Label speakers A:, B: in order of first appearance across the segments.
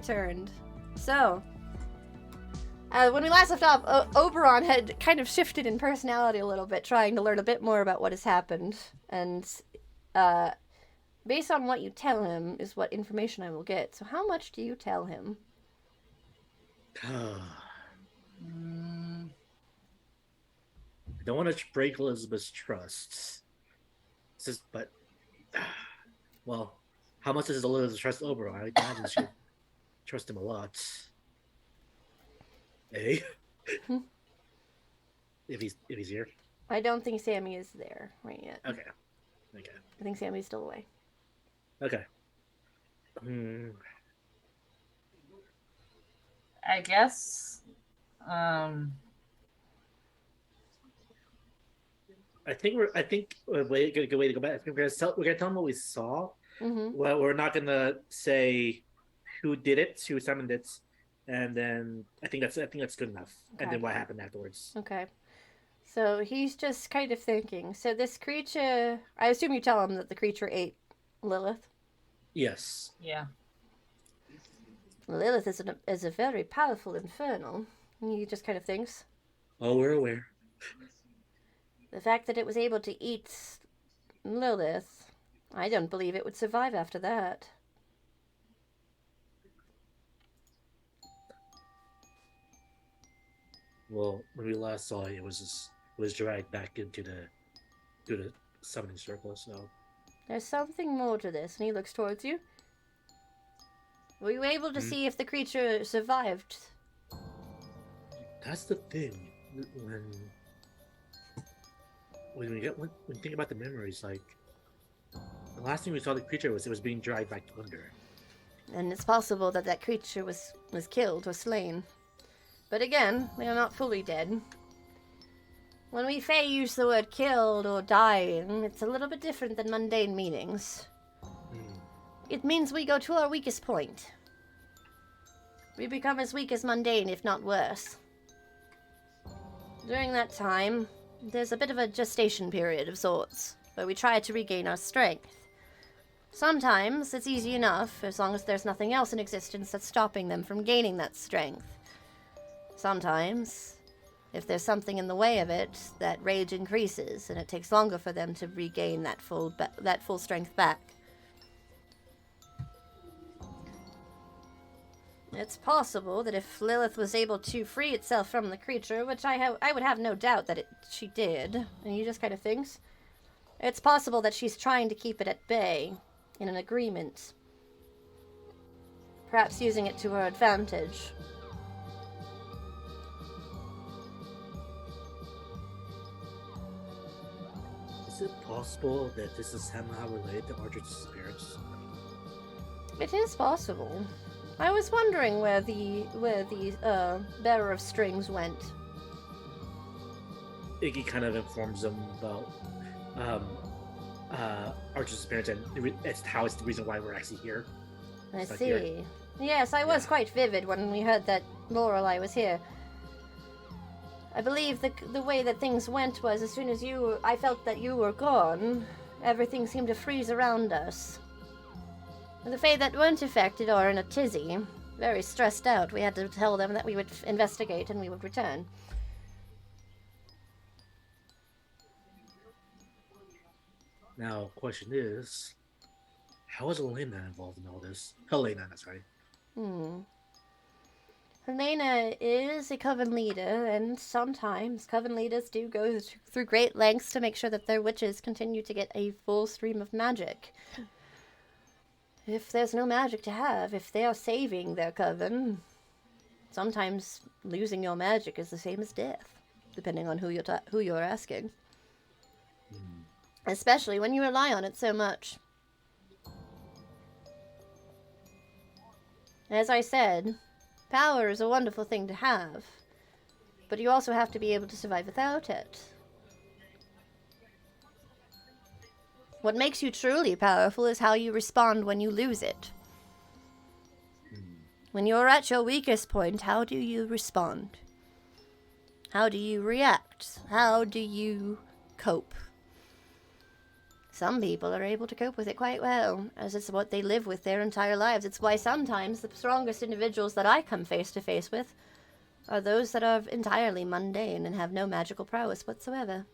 A: returned. So, when we last left off, Oberon had kind of shifted in personality a little bit, trying to learn a bit more about what has happened. And based on what you tell him is what information I will get. So how much do you tell him?
B: I don't want to break Elizabeth's trust. But, well, how much does Elizabeth trust Oberon? I imagine she trust him a lot. Eh? if he's here.
A: I don't think Sammy is there right yet.
B: Okay.
A: I think Sammy's still away.
B: Okay.
C: I guess.
B: I think a good way to go back. I think we're gonna tell them what we saw.
A: Mm-hmm.
B: Well, we're not gonna say who did it, who summoned it, and then I think that's good enough.
A: Okay.
B: And then what happened afterwards.
A: Okay. So he's just kind of thinking. So this creature, I assume you tell him that the creature ate Lilith.
B: Yes.
C: Yeah.
A: Lilith is a very powerful infernal. He just kind of thinks.
B: Oh, we're aware.
A: The fact that it was able to eat Lilith, I don't believe it would survive after that.
B: Well, when we last saw it, it was dragged back into the summoning circle. So
A: There's something more to this, and he looks towards you. Were you able to see if the creature survived?
B: that's the thing. When you think about the memories, like the last thing we saw the creature it was being dragged back under.
A: And it's possible that that creature was killed or slain. But again, they are not fully dead. When we Fae use the word killed or dying, it's a little bit different than mundane meanings. It means we go to our weakest point. We become as weak as mundane, if not worse. During that time, there's a bit of a gestation period of sorts, where we try to regain our strength. Sometimes it's easy enough, as long as there's nothing else in existence that's stopping them from gaining that strength. Sometimes, if there's something in the way of it, that rage increases, and it takes longer for them to regain that full strength back. It's possible that if Lilith was able to free itself from the creature, which I would have no doubt that she did, and he just kind of thinks, it's possible that she's trying to keep it at bay, in an agreement. Perhaps using it to her advantage.
B: Is it possible that this is somehow related to Archer's disappearance?
A: It is possible. I was wondering where the bearer of strings went.
B: Iggy kind of informs them about Archer's disappearance, and it's the reason why we're actually here.
A: I
B: Stuck
A: see.
B: here.
A: Yes, I was quite vivid when we heard that Lorelei was here. I believe the way that things went was as soon as I felt that you were gone, everything seemed to freeze around us. The Fae that weren't affected are in a tizzy, very stressed out. We had to tell them that we would investigate and we would return.
B: Now, question is, how is Elena involved in all this? Helena, sorry.
A: Helena is a coven leader, and sometimes coven leaders do go through great lengths to make sure that their witches continue to get a full stream of magic. If there's no magic to have, if they are saving their coven, sometimes losing your magic is the same as death, depending on who you're asking. Especially when you rely on it so much. As I said, power is a wonderful thing to have, but you also have to be able to survive without it. What makes you truly powerful is how you respond when you lose it. When you're at your weakest point, how do you respond? How do you react? How do you cope? Some people are able to cope with it quite well, as it's what they live with their entire lives. It's why sometimes the strongest individuals that I come face to face with are those that are entirely mundane and have no magical prowess whatsoever.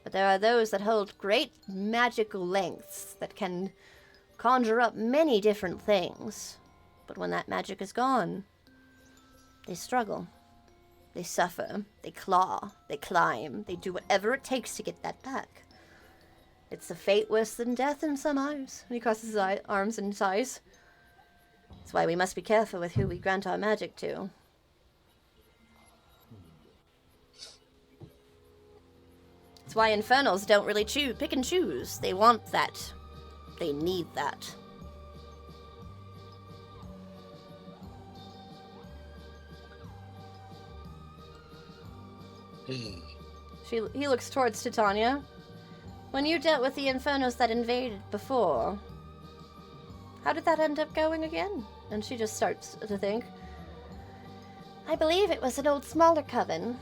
A: But there are those that hold great magical lengths that can conjure up many different things. But when that magic is gone, they struggle. They suffer, they claw, they climb, they do whatever it takes to get that back. It's a fate worse than death in some eyes. And he crosses his arms and sighs. That's why we must be careful with who we grant our magic to. That's why infernals don't really pick and choose. They want that. They need that. He looks towards Titania. When you dealt with the Infernos that invaded before, how did that end up going again? And she just starts to think. I believe it was an old smaller coven.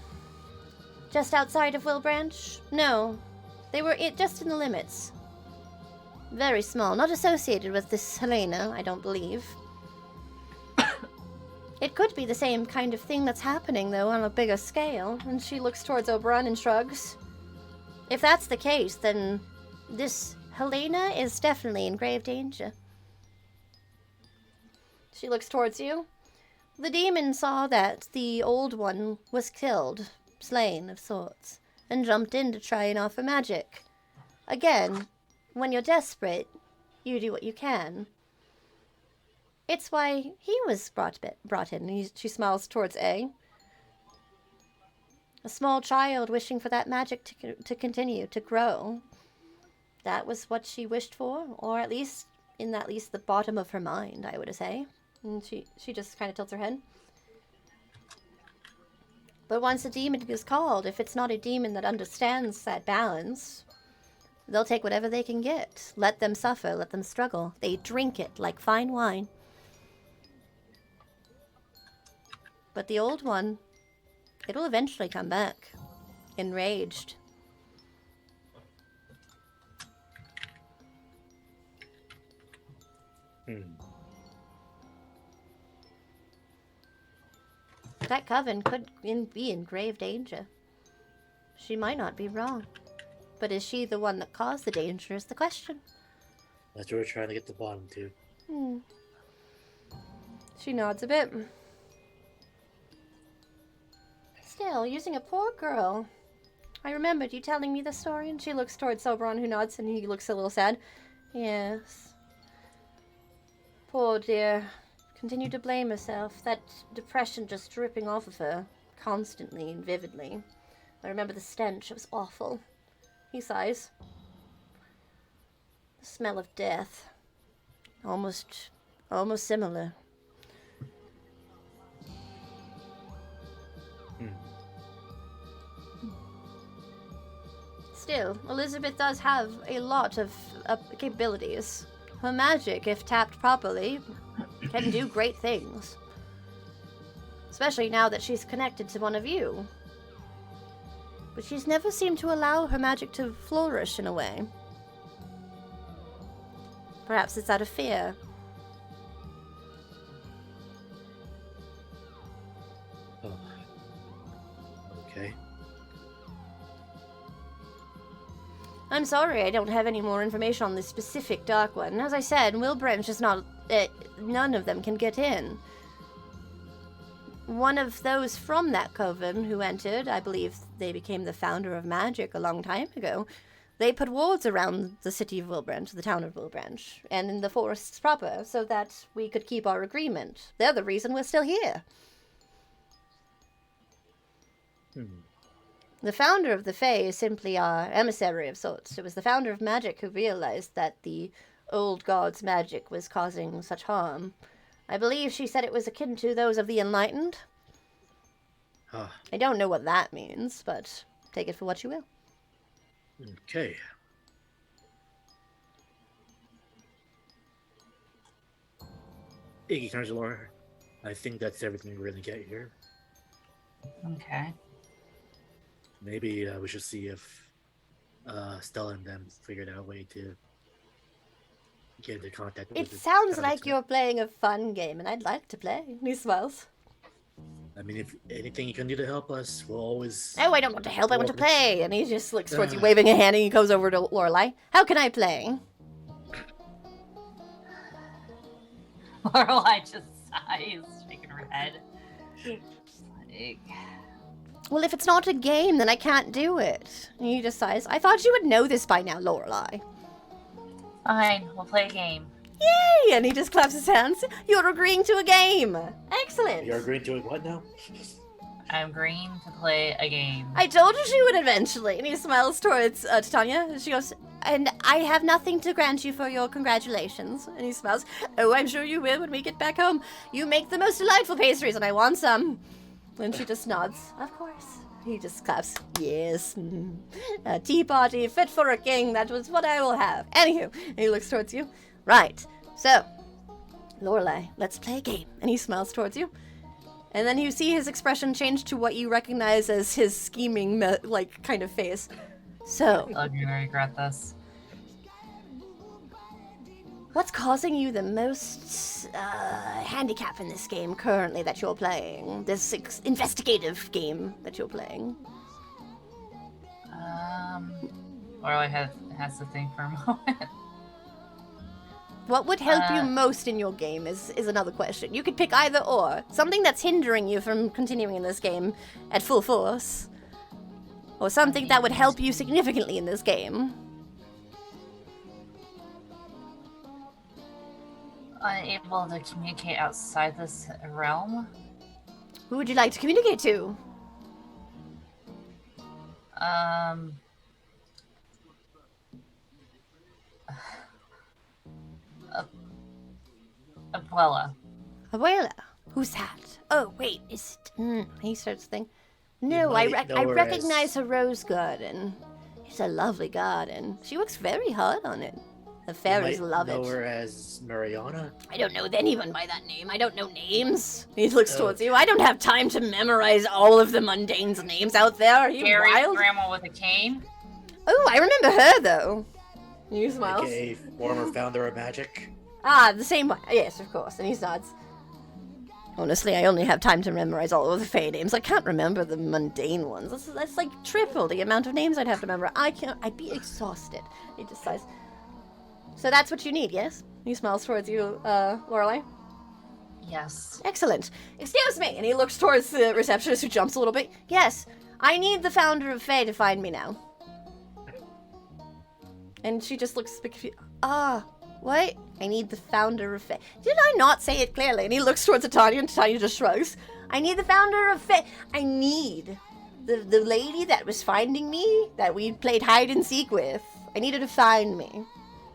A: Just outside of Wilbranch? No. They were just in the limits. Very small. Not associated with this Helena, I don't believe. It could be the same kind of thing that's happening, though, on a bigger scale. And she looks towards Oberon and shrugs. If that's the case, then this Helena is definitely in grave danger. She looks towards you. The demon saw that the old one was killed, slain of sorts, and jumped in to try and offer magic. Again, when you're desperate, you do what you can. It's why he was brought in. She smiles towards A. A small child wishing for that magic to continue, to grow. That was what she wished for, or at least in the bottom of her mind, I would say. And she just kind of tilts her head. But once a demon is called, if it's not a demon that understands that balance, they'll take whatever they can get. Let them suffer, let them struggle. They drink it like fine wine. But the old one, it'll eventually come back, enraged. That coven could be in grave danger. She might not be wrong. But is she the one that caused the danger is the question.
B: That's what we're trying to get to the bottom to.
A: She nods a bit. Still, using a poor girl. I remembered you telling me the story, and she looks towards Oberon, who nods, and he looks a little sad. Yes. Poor dear. Continued to blame herself. That depression just dripping off of her, constantly and vividly. I remember the stench. It was awful. He sighs. The smell of death. Almost similar. Still, Elizabeth does have a lot of capabilities. Her magic, if tapped properly, can do great things. Especially now that she's connected to one of you. But she's never seemed to allow her magic to flourish in a way. Perhaps it's out of fear.
B: Oh. Okay.
A: I'm sorry I don't have any more information on this specific Dark One. As I said, Wilbranch is not... none of them can get in. One of those from that coven who entered, I believe they became the founder of magic a long time ago, they put walls around the city of Wilbranch, the town of Wilbranch, and in the forests proper, so that we could keep our agreement. They're the reason we're still here. The founder of the Fae is simply our emissary of sorts. It was the founder of magic who realized that the old god's magic was causing such harm. I believe she said it was akin to those of the enlightened. I don't know what that means, but take it for what you will.
B: Okay. Iggy turns to Laura. I think that's everything we're going to get here.
C: Okay.
B: Maybe we should see if Stella and them figured out a way to get into contact with
A: It
B: the
A: sounds
B: Counter
A: like
B: X-Men.
A: you're playing a fun game, and I'd like to play. And he smiles.
B: I mean, if anything you can do to help us, we'll always.
A: Oh, I don't want to help, I want to
B: welcome it.
A: play. And he just looks towards you, waving a hand, and he goes over to Lorelai. How can I play?
C: Lorelai just sighs, shaking her head. Like,
A: Well, if it's not a game, then I can't do it. And he just sighs. I thought you would know this by now, Lorelai.
C: fine, we'll play a game.
A: Yay! And he just claps his hands. You're agreeing to a game. Excellent.
B: You're agreeing to it. What now?
C: I'm green to play a game.
A: I told you she would eventually. And he smiles towards Titania. And she goes, and I have nothing to grant you for your congratulations. And he smiles. Oh, I'm sure you will when we get back home. You make the most delightful pastries, and I want some. And she just nods. Of course. He just claps. Yes. A tea party fit for a king. That was what I will have. Anywho, and he looks towards you. Right. So, Lorelai, let's play a game. And he smiles towards you. And then you see his expression change to what you recognize as his scheming, kind of face. So,
C: I'm gonna regret this.
A: what's causing you the most handicap in this game currently that you're playing? This investigative game that you're playing?
C: Lorelai has to think for a moment.
A: What would help you most in your game is another question. You could pick either or. Something that's hindering you from continuing in this game at full force. Or something that would help you significantly in this game.
C: Unable to communicate outside this realm.
A: Who would you like to communicate to?
C: Abuela.
A: Abuela. Who's that? Oh, wait, is it... he starts to think. No,
B: You
A: I
B: might know her
A: recognize
B: as-
A: her rose garden. It's a lovely garden. She works very hard on it. The
B: You
A: fairies
B: might
A: love
B: know
A: it.
B: her as Mariana.
A: I don't know anyone by that name. I don't know names. He looks
B: Oh.
A: towards you. I don't have time to memorize all of the mundane's names out there. Are you
C: Gary's
A: wild?
C: grandma with a cane.
A: Oh, I remember her, though. He smiles.
B: AKA former founder of magic.
A: Ah, the same one. Yes, of course. And he nods. Honestly, I only have time to memorize all of the Fae names. I can't remember the mundane ones. That's like triple the amount of names I'd have to remember. I'd be exhausted. He just sighs. So that's what you need, yes? He smiles towards you, Lorelai.
C: Yes.
A: Excellent. Excuse me. And he looks towards the receptionist, who jumps a little bit. Yes, I need the founder of Fae to find me now. And she just looks confused. What? I need the founder of Fae. Did I not say it clearly? And he looks towards Titania, and Titania just shrugs. I need the founder of Fae. I need the lady that was finding me, that we played hide and seek with. I need her to find me.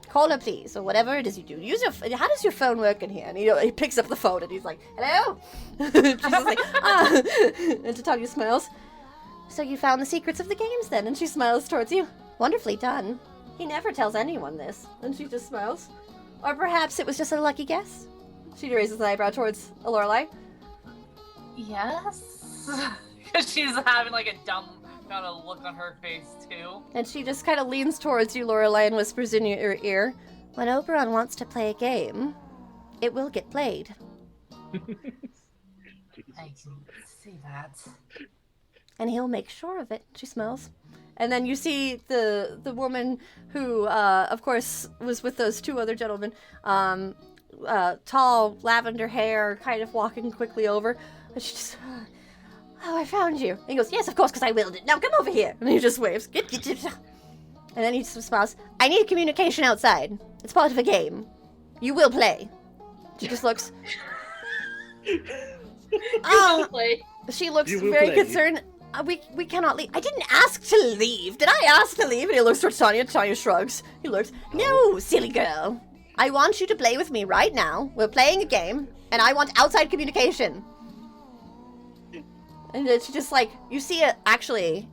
A: Call her, please, or whatever it is you do. How does your phone work in here? And he picks up the phone, and he's like, hello? She's just like, ah. And Titania smiles. So you found the secrets of the games, then? And she smiles towards you. Wonderfully done. He never tells anyone this. And she just smiles. Or perhaps it was just a lucky guess. She raises an eyebrow towards Lorelai.
C: Yes. Because she's having like a dumb kind of look on her face too.
A: And she just kind of leans towards you, Lorelai, and whispers in your ear, when Oberon wants to play a game, it will get played.
C: I can see that.
A: And he'll make sure of it. She smiles. And then you see the woman who, of course, was with those two other gentlemen, tall, lavender hair, kind of walking quickly over. And she just, oh, I found you. And he goes, yes, of course, because I willed it. Now come over here. And he just waves. Get. And then he just smiles. I need communication outside. It's part of a game. You will play. She just looks. Oh, she looks
B: You will
A: very
B: play.
A: concerned. We cannot leave. I didn't ask to leave. Did I ask to leave? And he looks towards Tanya. Tanya shrugs. He looks. No, silly girl. I want you to play with me right now. We're playing a game, and I want outside communication. And then she just like, you see actually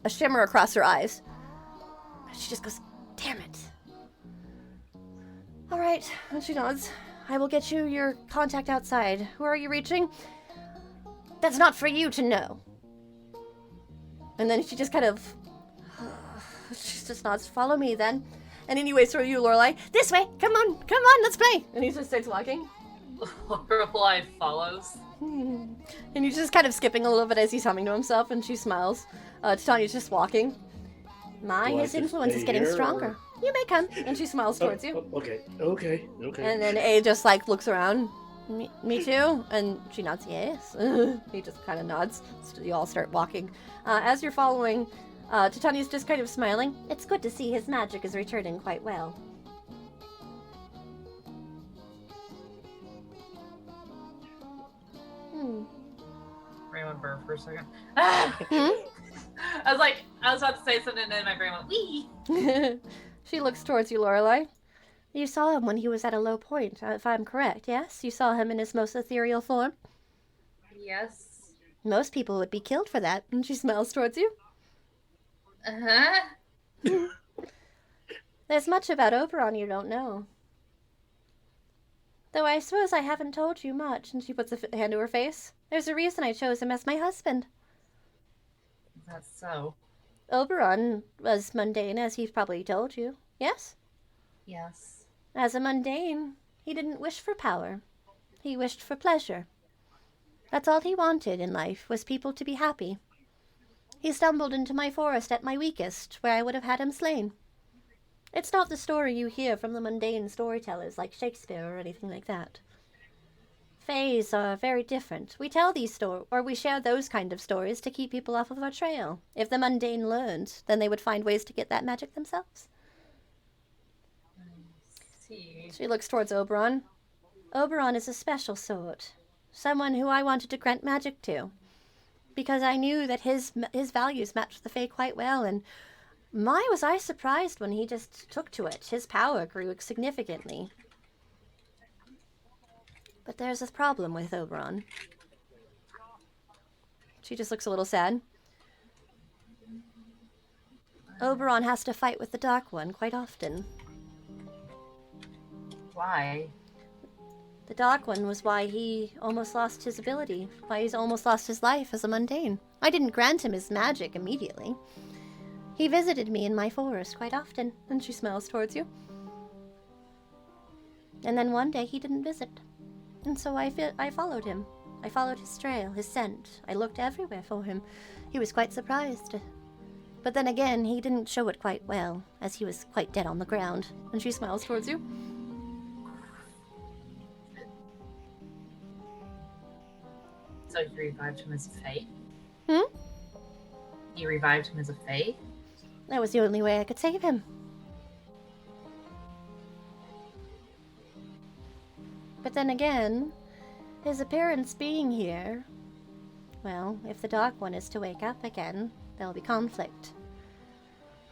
A: a shimmer across her eyes. She just goes, damn it. All right. And she nods. I will get you your contact outside. Who are you reaching? That's not for you to know. And then she just kind of She just nods, follow me then. And anyways, for you, Lorelai, this way, come on, let's play. And he just starts walking.
C: Lorelai follows.
A: And he's just kind of skipping a little bit as he's humming to himself, and she smiles. Titania's just walking. His influence is getting stronger. You may come. And she smiles towards you.
B: Okay.
A: And then A just like looks around. Me too? And she nods yes. He just kind of nods. So you all start walking. As you're following, Titania's just kind of smiling. It's good to see his magic is returning quite well.
C: Brain went burr for a second. I was about to say something and then my brain went wee.
A: She looks towards you, Lorelai. You saw him when he was at a low point, if I'm correct, yes? You saw him in his most ethereal form?
C: Yes.
A: Most people would be killed for that. And she smiles towards you.
C: Uh-huh.
A: There's much about Oberon you don't know. Though I suppose I haven't told you much. And she puts a hand to her face. There's a reason I chose him as my husband.
C: That's so.
A: Oberon was mundane, as he's probably told you. Yes?
C: Yes.
A: As a mundane, he didn't wish for power. He wished for pleasure. That's all he wanted in life, was people to be happy. He stumbled into my forest at my weakest, where I would have had him slain. It's not the story you hear from the mundane storytellers like Shakespeare or anything like that. Fays are very different. We tell these we share those kind of stories to keep people off of our trail. If the mundane learned, then they would find ways to get that magic themselves.
C: See.
A: She looks towards Oberon. Oberon is a special sort. Someone who I wanted to grant magic to. Because I knew that his values matched the Fae quite well, and my was I surprised when he just took to it. His power grew significantly. But there's a problem with Oberon. She just looks a little sad. Oberon has to fight with the Dark One quite often.
C: Why?
A: The Dark One was why he almost lost his ability, why he's almost lost his life as a mundane. I didn't grant him his magic immediately. He visited me in my forest quite often, and she smiles towards you. And then one day he didn't visit, and so I followed him. I followed his trail, his scent. I looked everywhere for him. He was quite surprised. But then again, he didn't show it quite well, as he was quite dead on the ground. And she smiles towards you.
C: So you revived him as a Fae?
A: Hmm?
C: You revived him as a Fae?
A: That was the only way I could save him. But then again, his appearance being here, well, if the Dark One is to wake up again, there'll be conflict.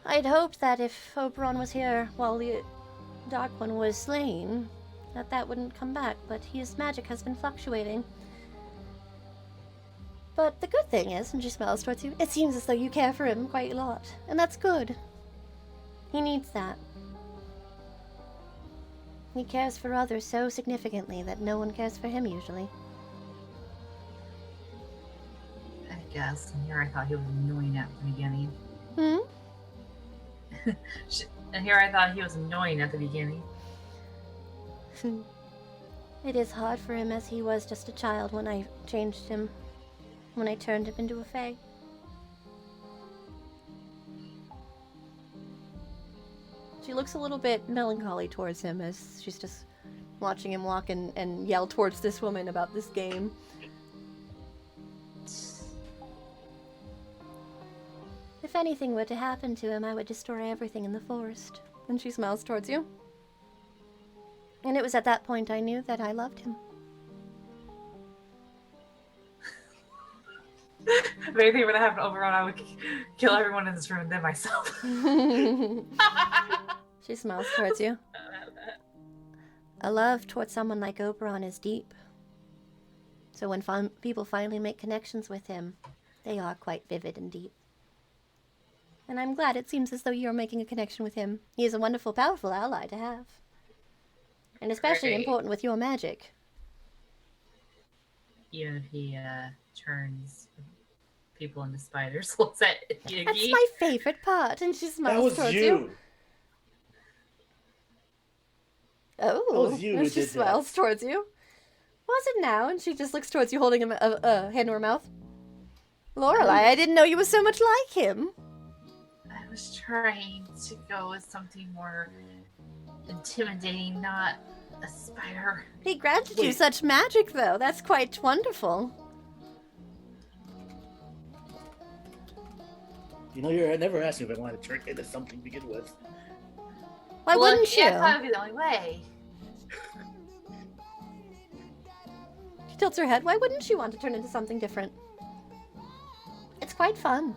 A: I'd hoped that if Oberon was here while the Dark One was slain, that wouldn't come back, but his magic has been fluctuating. But the good thing is, and she smiles towards you, it seems as though you care for him quite a lot, and that's good. He needs that. He cares for others so significantly that no one cares for him usually.
C: I guess. And here I thought he was annoying at the beginning.
A: Hmm?
C: And here I thought he was annoying at the beginning.
A: It is hard for him as he was just a child when I changed him. When I turned him into a Fae. She looks a little bit melancholy towards him as she's just watching him walk and yell towards this woman about this game. If anything were to happen to him, I would destroy everything in the forest. And she smiles towards you. And it was at that point I knew that I loved him.
C: If anything were to happen to Oberon, I would kill everyone in this room and then myself.
A: She smiles towards you. A love towards someone like Oberon is deep. So when people finally make connections with him, they are quite vivid and deep. And I'm glad it seems as though you're making a connection with him. He is a wonderful, powerful ally to have. And especially
C: Great.
A: important with your magic.
C: Even if he turns people into spiders. Looks at Iggy.
A: That's my favorite part. And she
B: That
A: smiles
B: was
A: towards
B: you.
A: Oh,
B: was you
A: and
B: who
A: she
B: did that.
A: smiles towards you. Was it now? And she just looks towards you, holding a hand to her mouth. Lorelai, I didn't know you were so much like him.
C: I was trying to go with something more intimidating, not a spider.
A: He granted you
B: Wait.
A: such magic, though. That's quite wonderful.
B: You know, I never asked you if I wanted to turn into something to begin with.
A: Why
C: Well,
A: wouldn't
C: yeah,
A: you?
C: I thought it would be the only way.
A: She tilts her head. Why wouldn't you want to turn into something different? It's quite fun.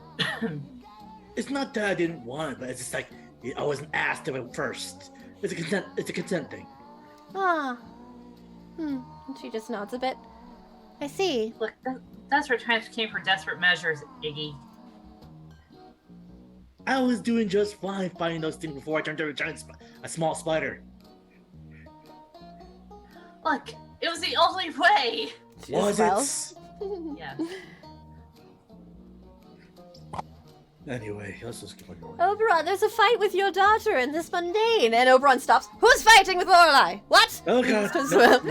B: It's not that I didn't want it, but it's just like I wasn't asked of it first. It's a consent thing.
A: Ah. And she just nods a bit. I see.
C: Look, that's where times came for desperate measures, Iggy.
B: I was doing just fine fighting those things before I turned into a small spider.
C: Look, it was the only way.
A: She just
B: Was
A: smiles.
B: it?
C: Yes.
B: Anyway, let's just keep on going.
A: Oberon, there's a fight with your daughter in this mundane. And Oberon stops. Who's fighting with Lorelai? What?
B: Oh god, nope.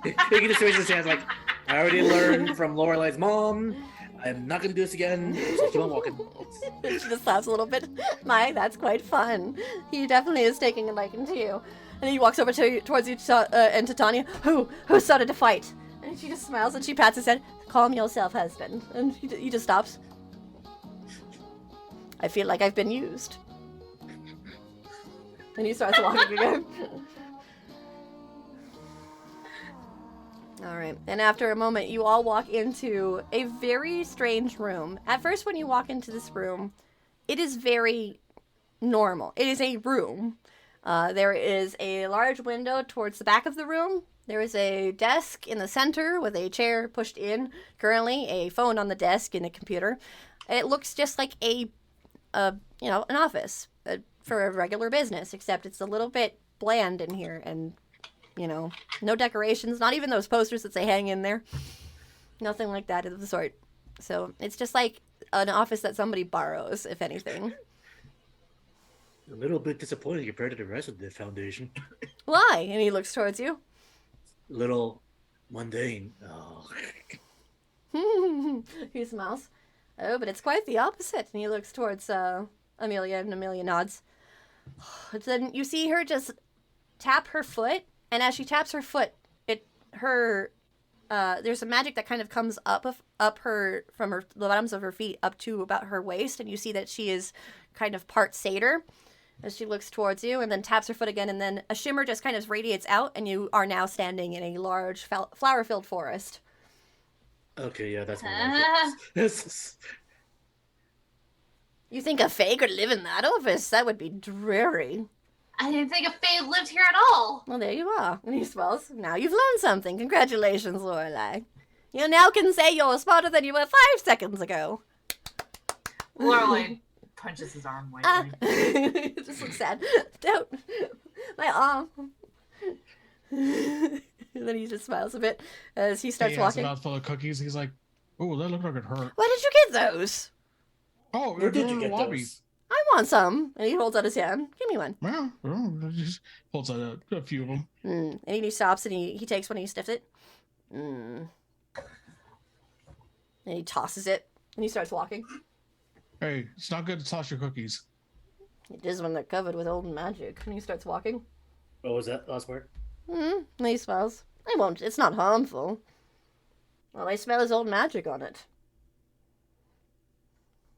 B: Iggy just raises his hands like, I already learned from Lorelai's mom. I'm not gonna do this again. So keep on walking.
A: She just laughs a little bit. My, that's quite fun. He definitely is taking a liking to you. And he walks over towards you and to Tanya. Who started to fight? And she just smiles and she pats his head. Calm yourself, husband. And he just stops. I feel like I've been used. And he starts walking again. Alright, and after a moment, you all walk into a very strange room. At first, when you walk into this room, it is very normal. It is a room. There is a large window towards the back of the room. There is a desk in the center with a chair pushed in. Currently, a phone on the desk and a computer. It looks just like an office for a regular business, except it's a little bit bland in here and no decorations, not even those posters that they hang in there. Nothing like that of the sort. So it's just like an office that somebody borrows, if anything.
B: A little bit disappointing compared to the rest of the foundation.
A: Why? And he looks towards you.
B: A little mundane. Oh.
A: He smiles. Oh, but it's quite the opposite. And he looks towards Amelia, and Amelia nods. Then you see her just tap her foot. And as she taps her foot, there's a magic that kind of comes up her from the bottoms of her feet up to about her waist, and you see that she is kind of part satyr as she looks towards you, and then taps her foot again, and then a shimmer just kind of radiates out, and you are now standing in a large flower-filled forest.
B: Okay, yeah, that's my life.
A: You think a fae could live in that office? That would be dreary.
C: I didn't think a fae lived here at all.
A: Well, there you are. And he smiles. Now you've learned something. Congratulations, Lorelai. You now can say you're smarter than you were 5 seconds ago.
C: Lorelai punches his arm lightly.
A: It just looks sad. Don't. My arm. And then he just smiles a bit as he starts
D: He has a
A: walking.
D: mouth full of cookies. He's like, "Oh, that looked like it hurt."
A: Where did you get those?
D: Oh,
B: Where did you
D: in the
B: get
D: lobby.
B: those?
A: I want some. And he holds out his hand. Give me one.
D: Well, just pulls out a few of them.
A: And he stops and he takes one and he sniffs it. And he tosses it and he starts walking.
D: Hey, it's not good to toss your cookies.
A: It is when they're covered with old magic. And he starts walking.
B: What was that last word?
A: And he smells. I won't. It's not harmful. Well, I smell his old magic on it.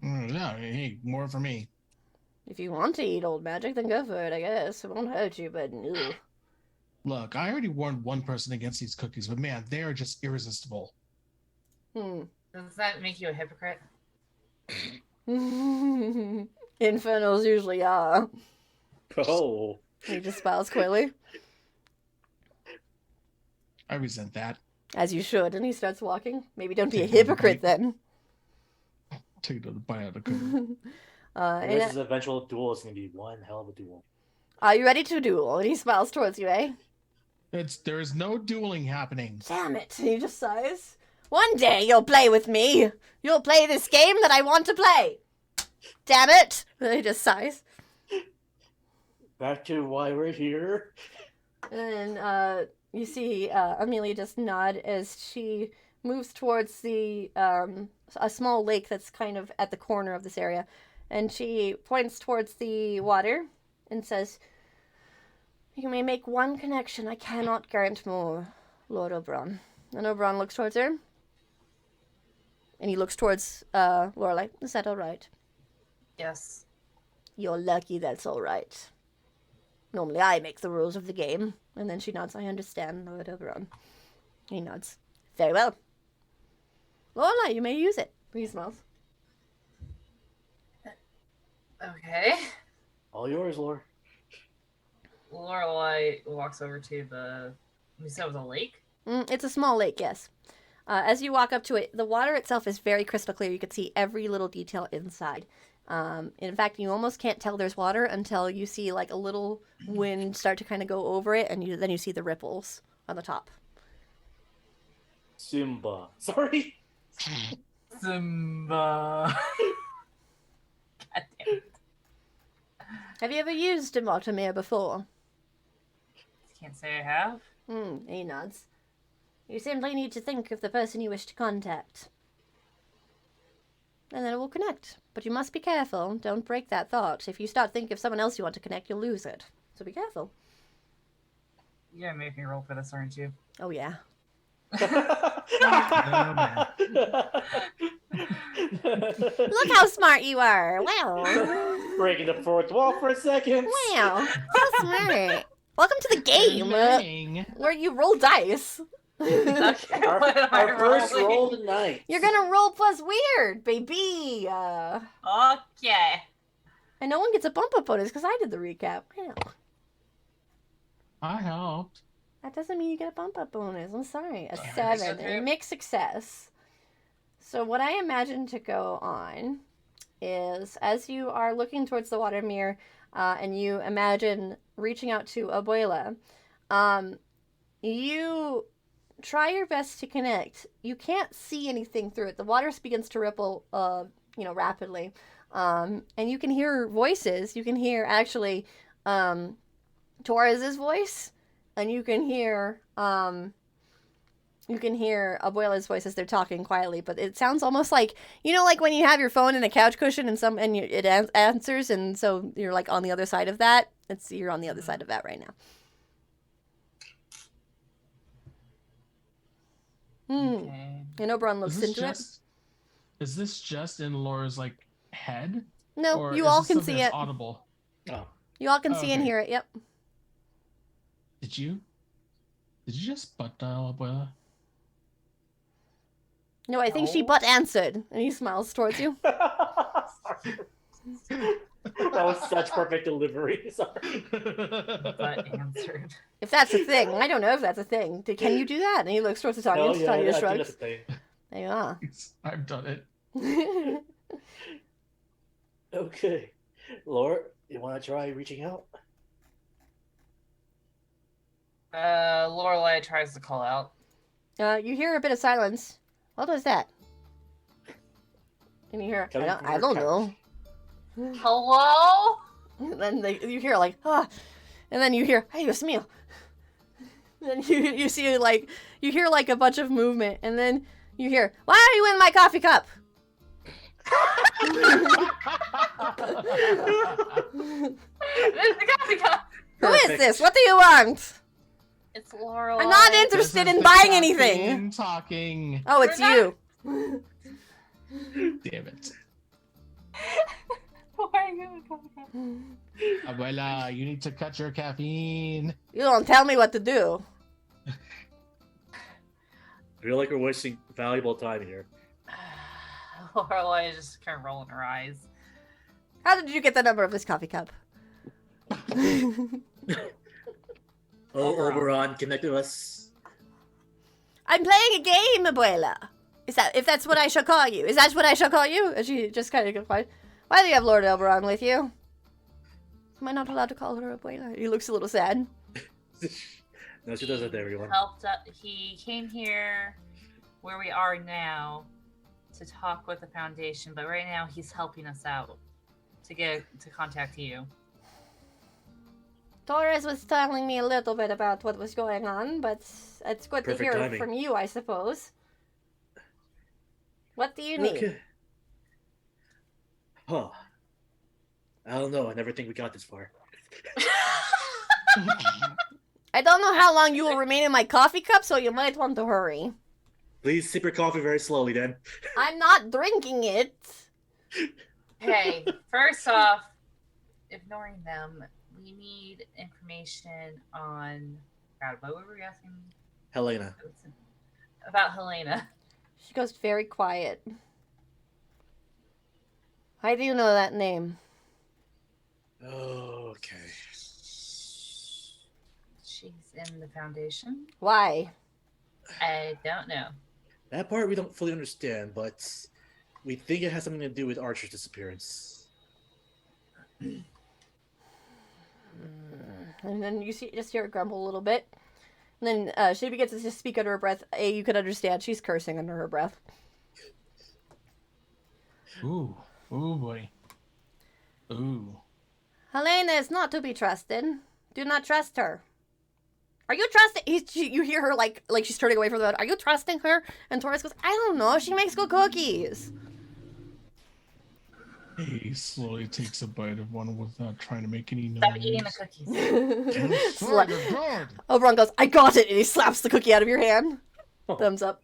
D: Yeah, hey, more for me.
A: If you want to eat old magic, then go for it, I guess. It won't hurt you, but ew.
D: Look, I already warned one person against these cookies, but man, they are just irresistible.
C: Does that make you a hypocrite?
A: Infernals usually are.
B: Oh.
A: He just smiles coyly.
D: I resent that.
A: As you should, and he starts walking. Maybe don't be a
D: Take another
A: hypocrite
D: bite.
A: then.
D: Take another bite out of the cookie.
B: This eventual duel is going to be one hell of a duel.
A: Are you ready to duel? And he smiles towards you, eh?
D: There is no dueling happening.
A: Damn it. And he just sighs. One day you'll play with me. You'll play this game that I want to play. Damn it. And he just sighs.
B: Back to why we're here.
A: And then you see Amelia just nod as she moves towards the a small lake that's kind of at the corner of this area. And she points towards the water and says, "You may make one connection. I cannot grant more, Lord Oberon." And Oberon looks towards her. And he looks towards Lorelei. "Is that all right?"
C: Yes.
A: "You're lucky that's all right. Normally I make the rules of the game." And then she nods. "I understand, Lord Oberon." He nods. "Very well. Lorelei, you may use it." He smiles.
C: Okay.
B: All yours, Lore.
C: Lorelei walks over to the. You said it was a lake?
A: It's a small lake, yes. As you walk up to it, the water itself is very crystal clear. You can see every little detail inside. In fact, you almost can't tell there's water until you see like a little wind start to kind of go over it, and then you see the ripples on the top.
B: Simba. Sorry.
C: Simba. God damn it.
A: Have you ever used a Mortimer before?
C: Can't say I have.
A: He nods. You simply need to think of the person you wish to contact. And then it will connect. But you must be careful. Don't break that thought. If you start thinking of someone else you want to connect, you'll lose it. So be careful.
C: You're gonna make me roll for this, aren't you?
A: Oh, yeah.
D: Oh, man.
A: Look how smart you are. Wow.
B: Breaking the fourth wall for a second.
A: Wow. So smart. Welcome to the game
D: Dang.
A: where you roll dice.
C: Okay,
B: Our,
C: what am I
B: our first
C: rolling?
B: roll tonight.
A: You're gonna roll plus weird, baby.
C: Okay.
A: And no one gets a bump up bonus because I did the recap. Wow.
D: I helped.
A: That doesn't mean you get a bump up bonus. I'm sorry. A
C: Yeah,
A: 7.
C: okay.
A: A mixed success. So what I imagine to go on is as you are looking towards the water mirror and you imagine reaching out to Abuela, you try your best to connect. You can't see anything through it. The water begins to ripple, rapidly. And you can hear voices. You can hear actually Torres's voice. And you can hear Abuela's voice as they're talking quietly, but it sounds almost like, like when you have your phone in a couch cushion and it answers, and so you're like on the other side of that. You're on the other side of that right now.
C: Okay.
A: And Oberon looks into it.
D: Is this just in Laura's like head?
A: No,
D: Or
A: you
D: is
A: all
D: this
A: can
D: something
A: see
D: that's
A: it.
D: Audible.
B: Oh.
A: You all can see and
D: Okay.
A: hear it. Yep.
D: Did you just butt dial Abuela?
A: No, I think she
C: No.
A: butt answered, and he smiles towards you.
B: Sorry. That was such perfect delivery. Sorry.
C: But answered.
A: If that's a thing, I don't know if that's a thing. Can you do that? And he looks towards the
B: Oh,
A: audience.
B: yeah,
A: Tanya
B: I think
A: shrugs.
B: that's a thing.
A: There you are.
D: I've done it.
B: Okay. Laura, you want to try reaching out?
C: Lorelei tries to call out.
A: You hear a bit of silence. What was that? And you hear,
B: Coming from
A: I
B: your
A: don't
B: couch.
A: know.
C: Hello?
A: And then you hear like, and then you hear, hey, Dios mío. Then you see like, you hear like a bunch of movement, and then you hear, why are you in my coffee cup? Who is
B: Perfect.
A: this? What do you want?
C: It's Lorelei.
A: I'm not
D: This
A: interested
D: is
A: in
D: the
A: buying anything.
D: caffeine Talking.
A: Oh, it's
C: We're
A: you.
D: Damn it.
C: Why are you in coffee cup?
D: Abuela, you need to cut your caffeine.
A: You don't tell me what to do.
B: I feel like we're wasting valuable time here.
C: Lorelei is just kind of rolling her eyes.
A: How did you get the number of this coffee cup?
B: Oh,
C: Oberon.
B: Oberon, connect to us.
A: I'm playing a game, Abuela. If that's what I shall call you? Is that what I shall call you? And she just kind of goes quiet. Why do you have Lord Oberon with you? Am I not allowed to call her Abuela? He looks a little sad.
B: No, she doesn't, everyone.
C: Helped. He came here where we are now to talk with the Foundation, but right now he's helping us out to contact you.
A: Torres was telling me a little bit about what was going on, but it's good to
B: Perfect
A: hear
B: timing.
A: from you, I suppose. What do you need?
B: Okay. Huh. I don't know. I never think we got this far.
A: I don't know how long you will remain in my coffee cup, so you might want to hurry.
B: Please sip your coffee very slowly, then.
A: I'm not drinking it.
C: Hey, first off, ignoring them, we need information on. God, what were we asking?
B: Helena.
C: About Helena.
A: She goes very quiet. How do you know that name?
B: Okay.
C: She's in the Foundation.
A: Why?
C: I don't know.
B: That part we don't fully understand, but we think it has something to do with Archer's disappearance.
A: And then you just hear her grumble a little bit. And then she begins to just speak under her breath. You could understand she's cursing under her breath.
D: Ooh boy. Ooh.
A: Helena is not to be trusted. Do not trust her. Are you trusting? You hear her like she's turning away from the bed. Are you trusting her? And Torres goes, I don't know. She makes good cookies.
D: He slowly takes a bite of one without trying to make any noise.
C: Stop eating the cookies.
D: Oh my God.
A: Oberon goes, I got it, and he slaps the cookie out of your hand.
B: Oh.
A: Thumbs up.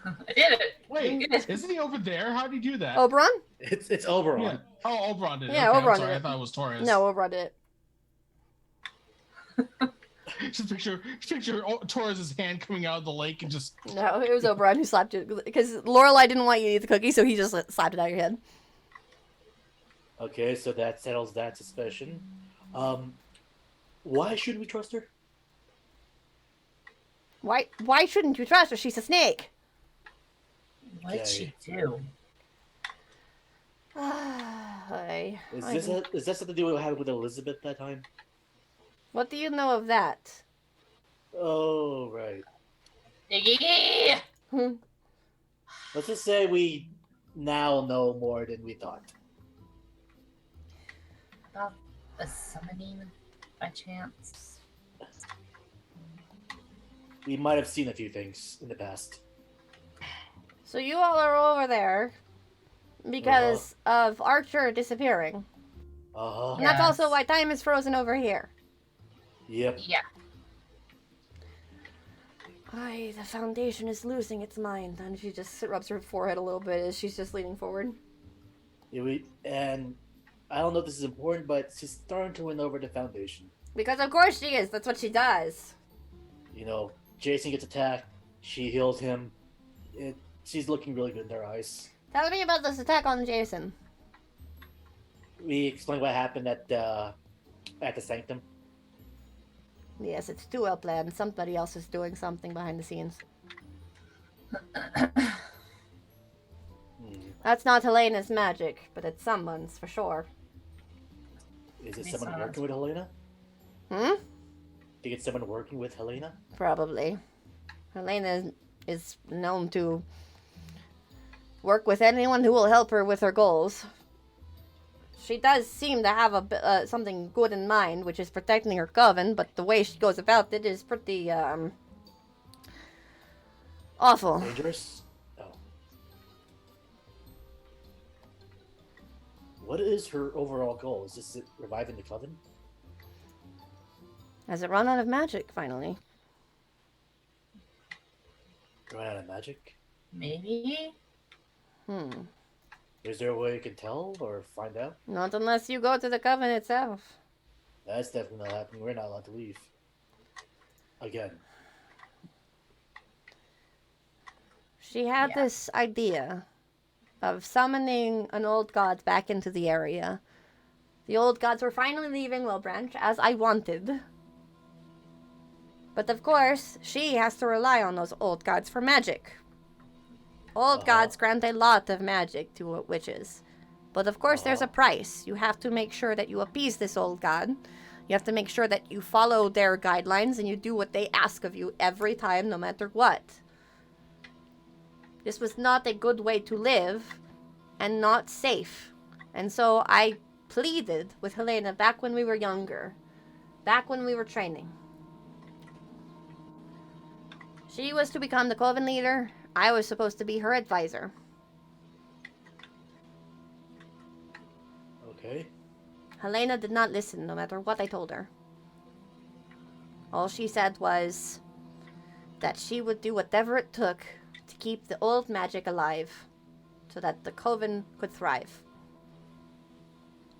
C: I did it.
D: Wait, isn't he over there? How'd he do that?
A: Oberon?
B: It's Oberon.
D: Yeah. Oh, Oberon did it.
A: Yeah,
D: Okay,
A: Oberon
D: I'm sorry.
A: did
D: I
A: it.
D: thought it was Torres.
A: No, Oberon did it.
D: Just picture Torres' hand coming out of the lake and just.
A: No, it was Oberon who slapped it. Because Lorelai didn't want you to eat the cookie, so he just slapped it out of your head.
B: Okay, so that settles that suspicion. Why shouldn't we trust her?
A: Why shouldn't you trust her? She's a snake.
C: What'd she do?
B: Is that something to do with what happened with Elizabeth that time?
A: What do you know of that?
B: Oh, right.
C: Iggy!
B: Let's just say we now know more than we thought.
C: About a summoning by chance?
B: We might have seen a few things in the past.
A: So you all are over there because of Archer disappearing.
B: Uh-huh.
A: And that's
C: Yes.
A: also why time is frozen over here.
B: Yep.
C: Yeah.
A: The Foundation is losing its mind. And she just rubs her forehead a little bit as she's just leaning forward.
B: Yeah, and I don't know if this is important, but she's starting to win over the Foundation.
A: Because of course she is. That's what she does.
B: You know, Jason gets attacked. She heals him. She's looking really good in their eyes.
A: Tell me about this attack on Jason.
B: We explained what happened at the Sanctum.
A: Yes, it's too well planned. Somebody else is doing something behind the scenes. That's not Helena's magic, but it's someone's for sure.
B: Is it
C: Makes
B: someone
C: sense.
B: working with Helena? Think it's someone working with Helena?
A: Probably. Helena is known to work with anyone who will help her with her goals. She does seem to have something good in mind, which is protecting her coven, but the way she goes about it is pretty, awful.
B: Dangerous? Oh. What is her overall goal? Is this reviving the coven?
A: Has it run out of magic, finally?
B: Run out of magic?
C: Maybe?
B: Is there a way you can tell or find out?
A: Not unless you go to the coven itself.
B: That's definitely not happening. We're not allowed to leave. Again.
A: She had
C: Yeah.
A: this idea of summoning an old god back into the area. The old gods were finally leaving Wilbranch, as I wanted. But of course, she has to rely on those old gods for magic. Old gods grant a lot of magic to witches. But of course, there's a price. You have to make sure that you appease this old god. You have to make sure that you follow their guidelines and you do what they ask of you every time, no matter what. This was not a good way to live and not safe. And so I pleaded with Helena back when we were younger, back when we were training. She was to become the coven leader. I was supposed to be her advisor.
B: Okay.
A: Helena did not listen no matter what I told her. All she said was that she would do whatever it took to keep the old magic alive so that the coven could thrive.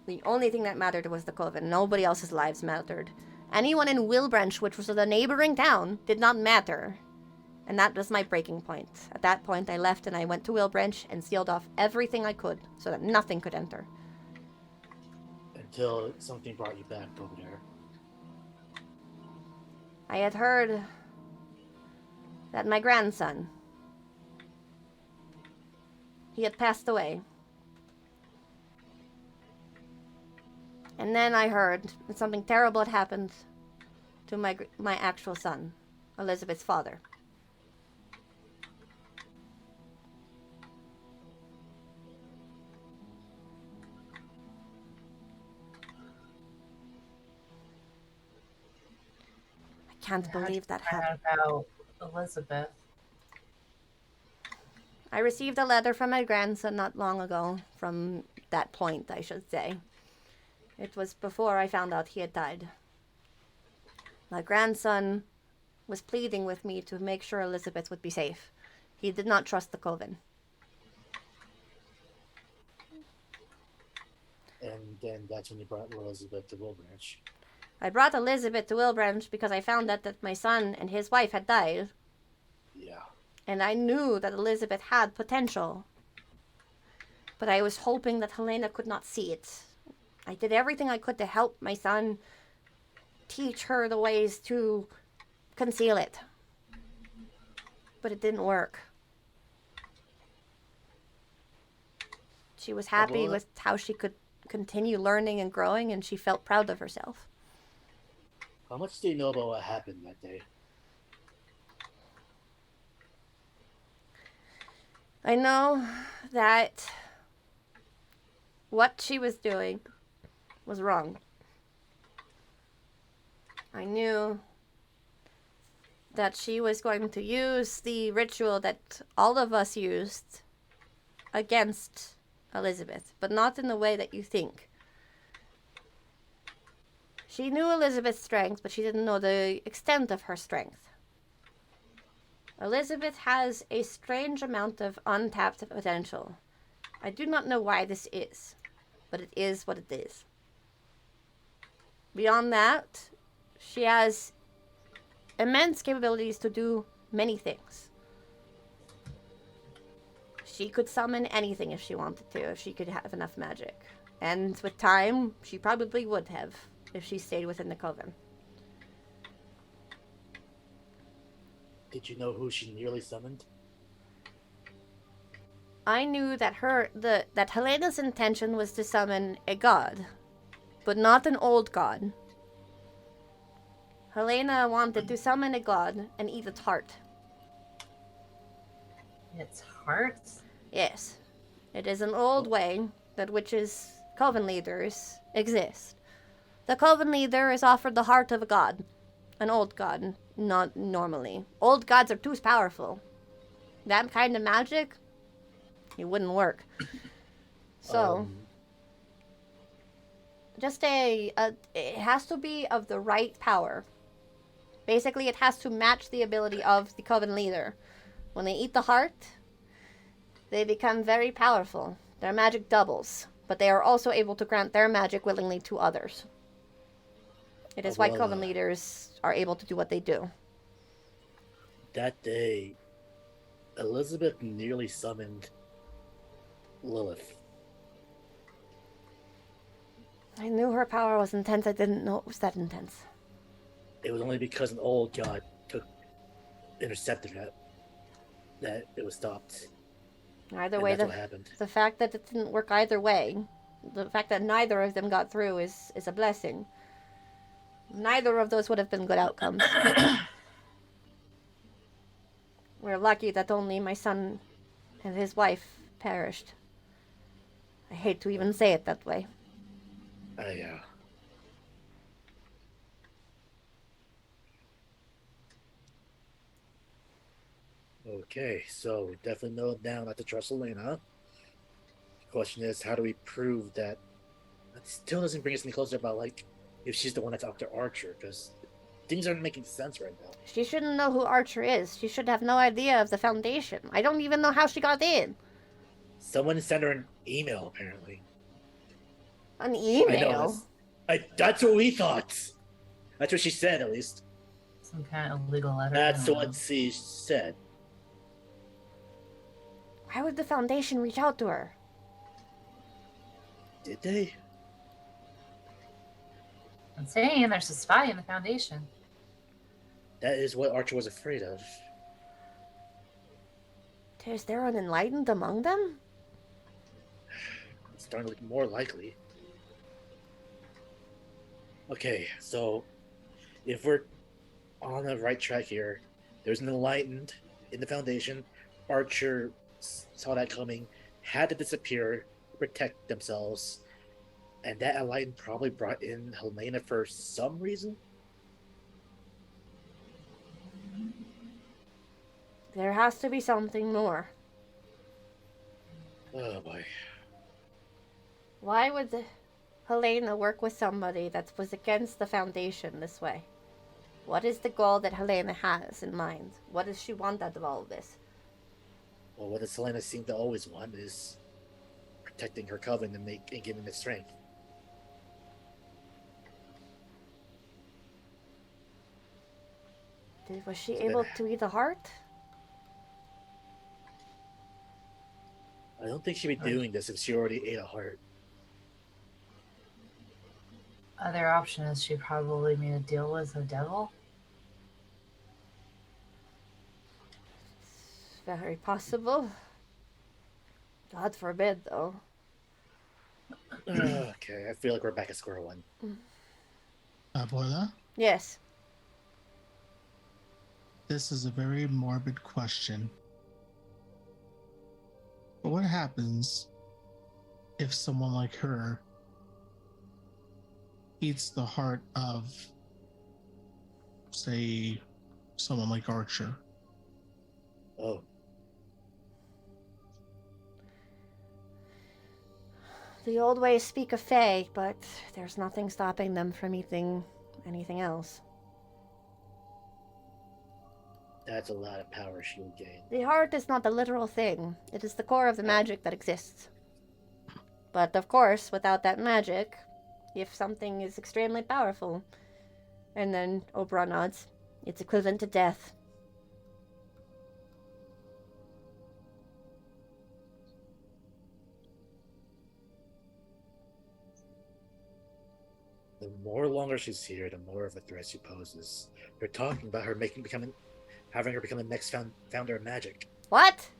A: The only thing that mattered was the coven. Nobody else's lives mattered. Anyone in Wilbranch, which was the neighboring town, did not matter. And that was my breaking point. At that point, I left and I went to Wilbranch and sealed off everything I could so that nothing could enter.
B: Until something brought you back over there.
A: I had heard that my grandson, he had passed away. And then I heard that something terrible had happened to my actual son, Elizabeth's father. I can't believe that happened.
C: About Elizabeth.
A: I received a letter from my grandson not long ago, from that point, I should say. It was before I found out he had died. My grandson was pleading with me to make sure Elizabeth would be safe. He did not trust the coven.
B: And then that's when you brought Elizabeth to Wilbranch.
A: I brought Elizabeth to Wilbranch because I found out that my son and his wife had died.
B: Yeah.
A: And I knew that Elizabeth had potential. But I was hoping that Helena could not see it. I did everything I could to help my son, teach her the ways to conceal it. But it didn't work. She was happy with how she could continue learning and growing, and she felt proud of herself.
B: How much do you know about what happened that day?
A: I know that what she was doing was wrong. I knew that she was going to use the ritual that all of us used against Elizabeth, but not in the way that you think. She knew Elizabeth's strength, but she didn't know the extent of her strength. Elizabeth has a strange amount of untapped potential. I do not know why this is, but it is what it is. Beyond that, she has immense capabilities to do many things. She could summon anything if she wanted to, if she could have enough magic. And with time, she probably would have, if she stayed within the coven.
B: Did you know who she nearly summoned?
A: I knew that that Helena's intention was to summon a god, but not an old god. Helena wanted to summon a god and eat its heart.
C: Its heart?
A: Yes. It is an old way that witches, coven leaders, exist. The coven leader is offered the heart of a god. An old god, not normally. Old gods are too powerful. That kind of magic, it wouldn't work. So, just it has to be of the right power. Basically, it has to match the ability of the coven leader. When they eat the heart, they become very powerful. Their magic doubles, but they are also able to grant their magic willingly to others. It is why coven leaders are able to do what they do.
B: That day, Elizabeth nearly summoned Lilith.
A: I knew her power was intense. I didn't know it was that intense.
B: It was only because an old god intercepted that it was stopped.
A: Either
B: And
A: way,
B: that's what happened.
A: the fact that it didn't work either way, the fact that neither of them got through is a blessing. Neither of those would have been good outcomes. We're lucky that only my son and his wife perished. I hate to even say it that way.
B: Yeah. Okay, so we definitely know now not to trust Elena. The question is, how do we prove that? That still doesn't bring us any closer about, like, if she's the one that's after Archer, because things aren't making sense right now.
A: She shouldn't know who Archer is. She should have no idea of the Foundation. I don't even know how she got in.
B: Someone sent her an email, apparently.
A: An
B: I
A: email?
B: know. That's what we thought. That's what she said, at least.
C: Some kind of illegal letter.
B: That's what she said.
A: Why would the Foundation reach out to her?
B: Did they?
C: I'm saying there's a spy in the Foundation.
B: That is what Archer was afraid of.
A: Is there an enlightened among them?
B: It's starting to look more likely. Okay, so if we're on the right track here, there's an enlightened in the Foundation. Archer saw that coming, had to disappear, protect themselves, and that enlightened probably brought in Helena for some reason.
A: There has to be something more.
B: Oh boy.
A: Why would Helena work with somebody that was against the Foundation this way? What is the goal that Helena has in mind? What does she want out of all of this?
B: Well, what does Helena seem to always want is protecting her coven and giving it strength.
A: Was she able to eat the heart?
B: I don't think she'd be doing this if she already ate a heart.
C: Other option is she probably made a deal with the devil.
A: It's very possible. God forbid, though.
B: Okay, I feel like we're back at square one.
D: Abuela,
A: Yes.
D: this is a very morbid question. But what happens if someone like her eats the heart of, say, someone like Archer?
B: Oh,
A: The old ways speak of Fae, but there's nothing stopping them from eating anything else.
B: that's a lot of power she would gain.
A: The heart is not a literal thing. It is the core of the magic that exists. But of course, without that magic, if something is extremely powerful, and then Oberon nods, it's equivalent to death.
B: The more longer she's here, the more of a threat she poses. They're talking about her having her become the next founder of magic.
A: What?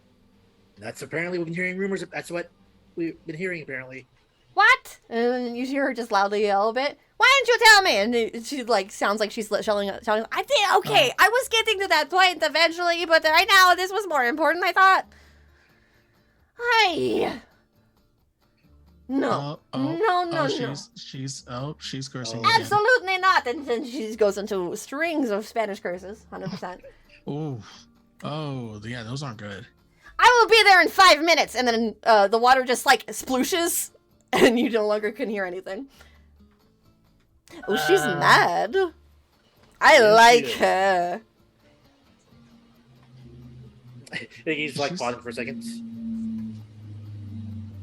B: And that's apparently we've been hearing rumors. That's what we've been hearing apparently.
A: What? And you hear her just loudly yell a bit. Why didn't you tell me? And she like sounds like she's shouting. I did okay. I was getting to that point eventually, but right now this was more important. I thought. Hi. No. No.
D: She's cursing.
B: Oh.
D: again.
A: Absolutely not. And then she goes into strings of Spanish curses. 100%.
D: Oh, yeah, those aren't good.
A: I will be there in 5 minutes, and then the water just like splooshes, and you no longer can hear anything. Oh, she's mad. I like her.
B: I think he's like
D: She's-
B: pausing for a second.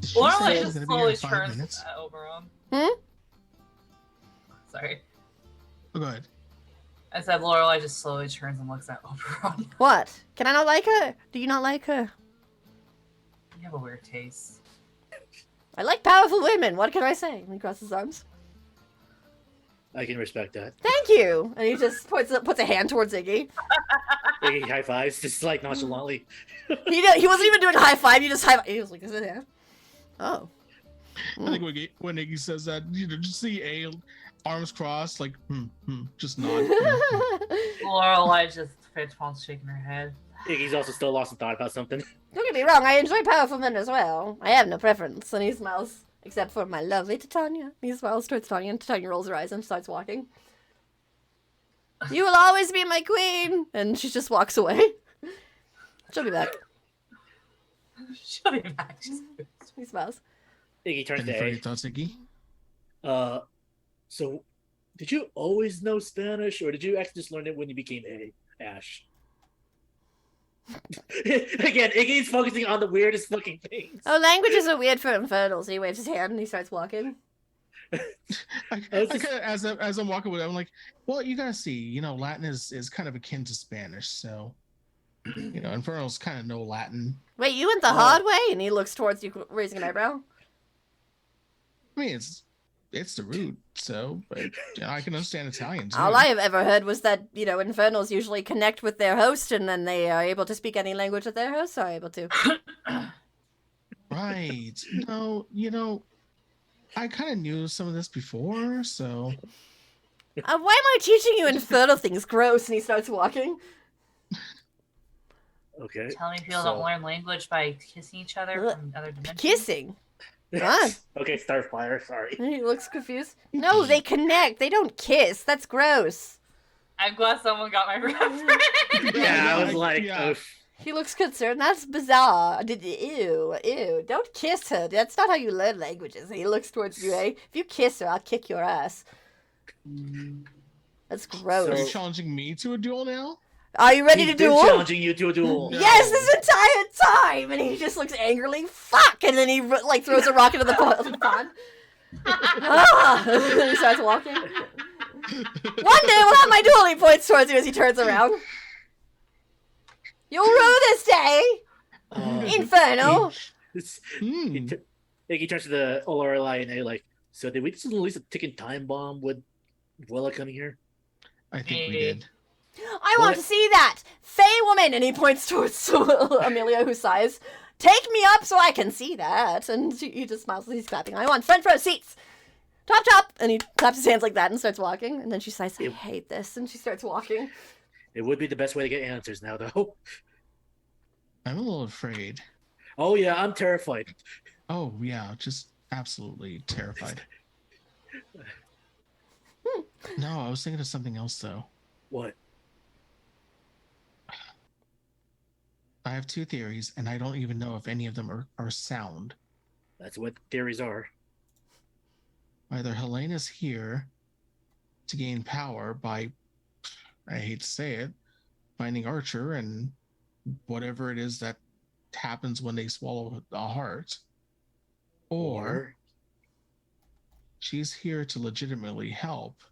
D: Did she
C: Lorelai
D: say she's
C: just
D: gonna be here in
C: slowly
D: 5
C: turns
D: minutes?
C: at Oberon.
A: Hmm?
C: Sorry.
D: Oh, go ahead.
C: I said Lorelai just slowly turns and looks at Oberon.
A: What? Can I not like her? Do you not like her?
C: You have a weird taste.
A: I like powerful women. What can I say? And he crosses his arms.
B: I can respect that.
A: Thank you. And he just puts a hand towards Iggy.
B: He high fives, just like nonchalantly.
A: He wasn't even doing a high five. He just high. He was like, "Is it hand?" Oh.
D: I think when Iggy says that, just see A arms crossed, like, just nod.
C: Lorelai just fist palms shaking her head.
B: Iggy's also still lost in thought about something.
A: Don't get me wrong, I enjoy powerful men as well. I have no preference. And he smiles, except for my lovely Titania. He smiles towards Titania, and Titania rolls her eyes and starts walking. You will always be my queen! And she just walks away. She'll be back.
C: She'll be back.
A: He smiles.
B: Iggy turns
D: Any
B: to
D: further
B: A.
D: thoughts, Iggy?
B: So, did you always know Spanish, or did you actually just learn it when you became A, Ash? Again, Iggy's focusing on the weirdest fucking things.
A: Oh, languages are weird for infernals. He waves his hand and he starts walking.
D: As I'm walking away, I'm like, well, you gotta see, Latin is kind of akin to Spanish, so Infernals kind of know Latin.
A: Wait, you went the hard way? And he looks towards you, raising an eyebrow.
D: I mean, it's the root, so but I can understand Italian too.
A: All I have ever heard was that, infernals usually connect with their host and then they are able to speak any language that their hosts are able to.
D: Right. No, I kind of knew some of this before, so.
A: Why am I teaching you infernal things? Gross. And he starts walking.
B: Okay.
C: Tell me people don't learn language by kissing each other from other dimensions.
A: Kissing? What?
B: Okay, Starfire, sorry.
A: He looks confused. No, they connect. They don't kiss. That's gross.
C: I'm glad someone got my reference.
B: Yeah, I was like,
D: yeah.
B: oof.
A: He looks concerned. That's bizarre. Ew. Don't kiss her. That's not how you learn languages. He looks towards you, eh? If you kiss her, I'll kick your ass. That's gross.
D: Are you challenging me to a duel now?
A: Are you ready
B: He's
A: to
B: been
A: duel?
B: challenging you to a duel.
A: Yes, this entire time! And he just looks angrily, fuck! And then he, throws a rock into the pond. He starts walking. One day we'll have my duel, he points towards you as he turns around. You'll rue this day! Inferno!
B: Iggy turns to the Lorelei and A like, so did we just release a ticking time bomb with Abuela coming here?
D: I think we did.
A: I want to see that! Fey woman! And he points towards Amelia, who sighs. Take me up so I can see that. And he just smiles as he's clapping. I want front row seats! Top! And he claps his hands like that and starts walking. And then she sighs, I hate this. And she starts walking.
B: It would be the best way to get answers now, though.
D: I'm a little afraid.
B: Oh, yeah, I'm terrified.
D: Oh, yeah, just absolutely terrified. No, I was thinking of something else, though.
B: What?
D: I have two theories, and I don't even know if any of them are sound.
B: That's what theories are.
D: Either Helena's here to gain power by, I hate to say it, finding Archer and whatever it is that happens when they swallow a heart. Or she's here to legitimately help,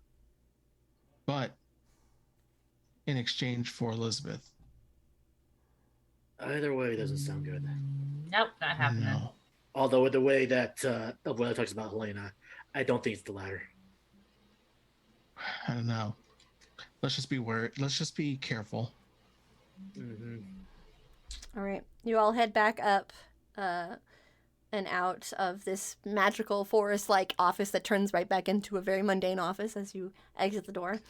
D: but in exchange for Elizabeth.
B: Either way doesn't sound good.
C: Nope, not happening.
D: No.
B: Although with the way that Abuela talks about Helena, I don't think it's the latter.
D: I don't know. Let's just be careful.
B: Mm-hmm.
A: All right. You all head back up and out of this magical forest-like office that turns right back into a very mundane office as you exit the door.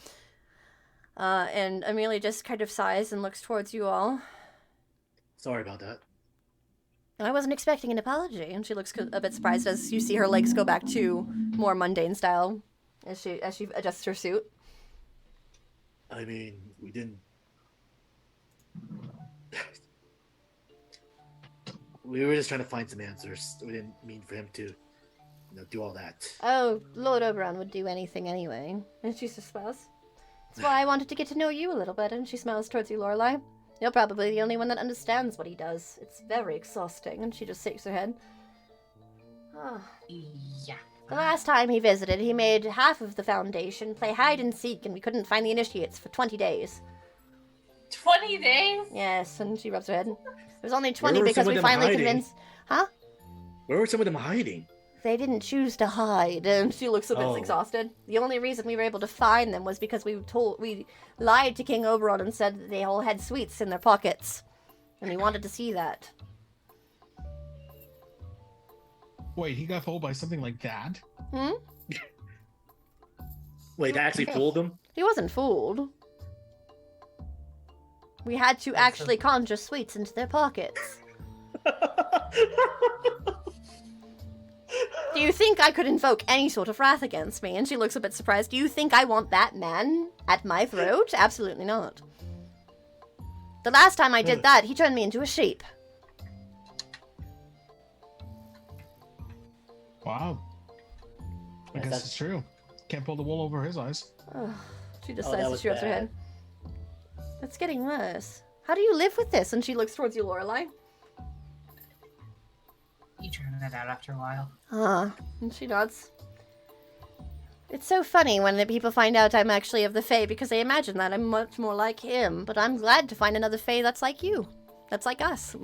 A: And Amelia just kind of sighs and looks towards you all.
B: Sorry about that.
A: I wasn't expecting an apology. And she looks a bit surprised as you see her legs go back to more mundane style as she adjusts her suit.
B: I mean, we didn't... We were just trying to find some answers. We didn't mean for him to, do all that.
A: Oh, Lord Oberon would do anything anyway. And she just smiles. That's why I wanted to get to know you a little bit. And she smiles towards you, Lorelei. You're probably the only one that understands what he does. It's very exhausting. And she just shakes her head. Oh.
C: Yeah.
A: The last time he visited, he made half of the Foundation play hide and seek, and we couldn't find the initiates for 20 days.
C: 20 days?
A: Yes, and she rubs her head. It was only 20
B: Where were
A: because
B: some
A: we
B: of them
A: finally
B: hiding?
A: convinced... Huh?
B: Where were some of them hiding?
A: They didn't choose to hide, and she looks a bit exhausted. The only reason we were able to find them was because we lied to King Oberon and said that they all had sweets in their pockets. And he wanted to see that.
D: Wait, he got fooled by something like that?
A: Hmm?
B: Wait, that actually fooled them?
A: He wasn't fooled. We had to
C: That's
A: actually conjure sweets into their pockets. Do you think I could invoke any sort of wrath against me? And she looks a bit surprised. Do you think I want that man at my throat? Absolutely not. The last time I did that, he turned me into a sheep.
D: Wow. I
B: Yes,
D: guess
B: that's-
D: it's true. Can't pull the wool over his eyes.
A: Ugh, she
B: that
A: decides to
B: was
A: shoot up her
B: bad.
A: head. It's getting worse. How do you live with this? And she looks towards you, Lorelai.
C: You turn that out after a while.
A: And she nods. It's so funny when the people find out I'm actually of the Fae because they imagine that I'm much more like him. But I'm glad to find another Fae that's like you. That's like us.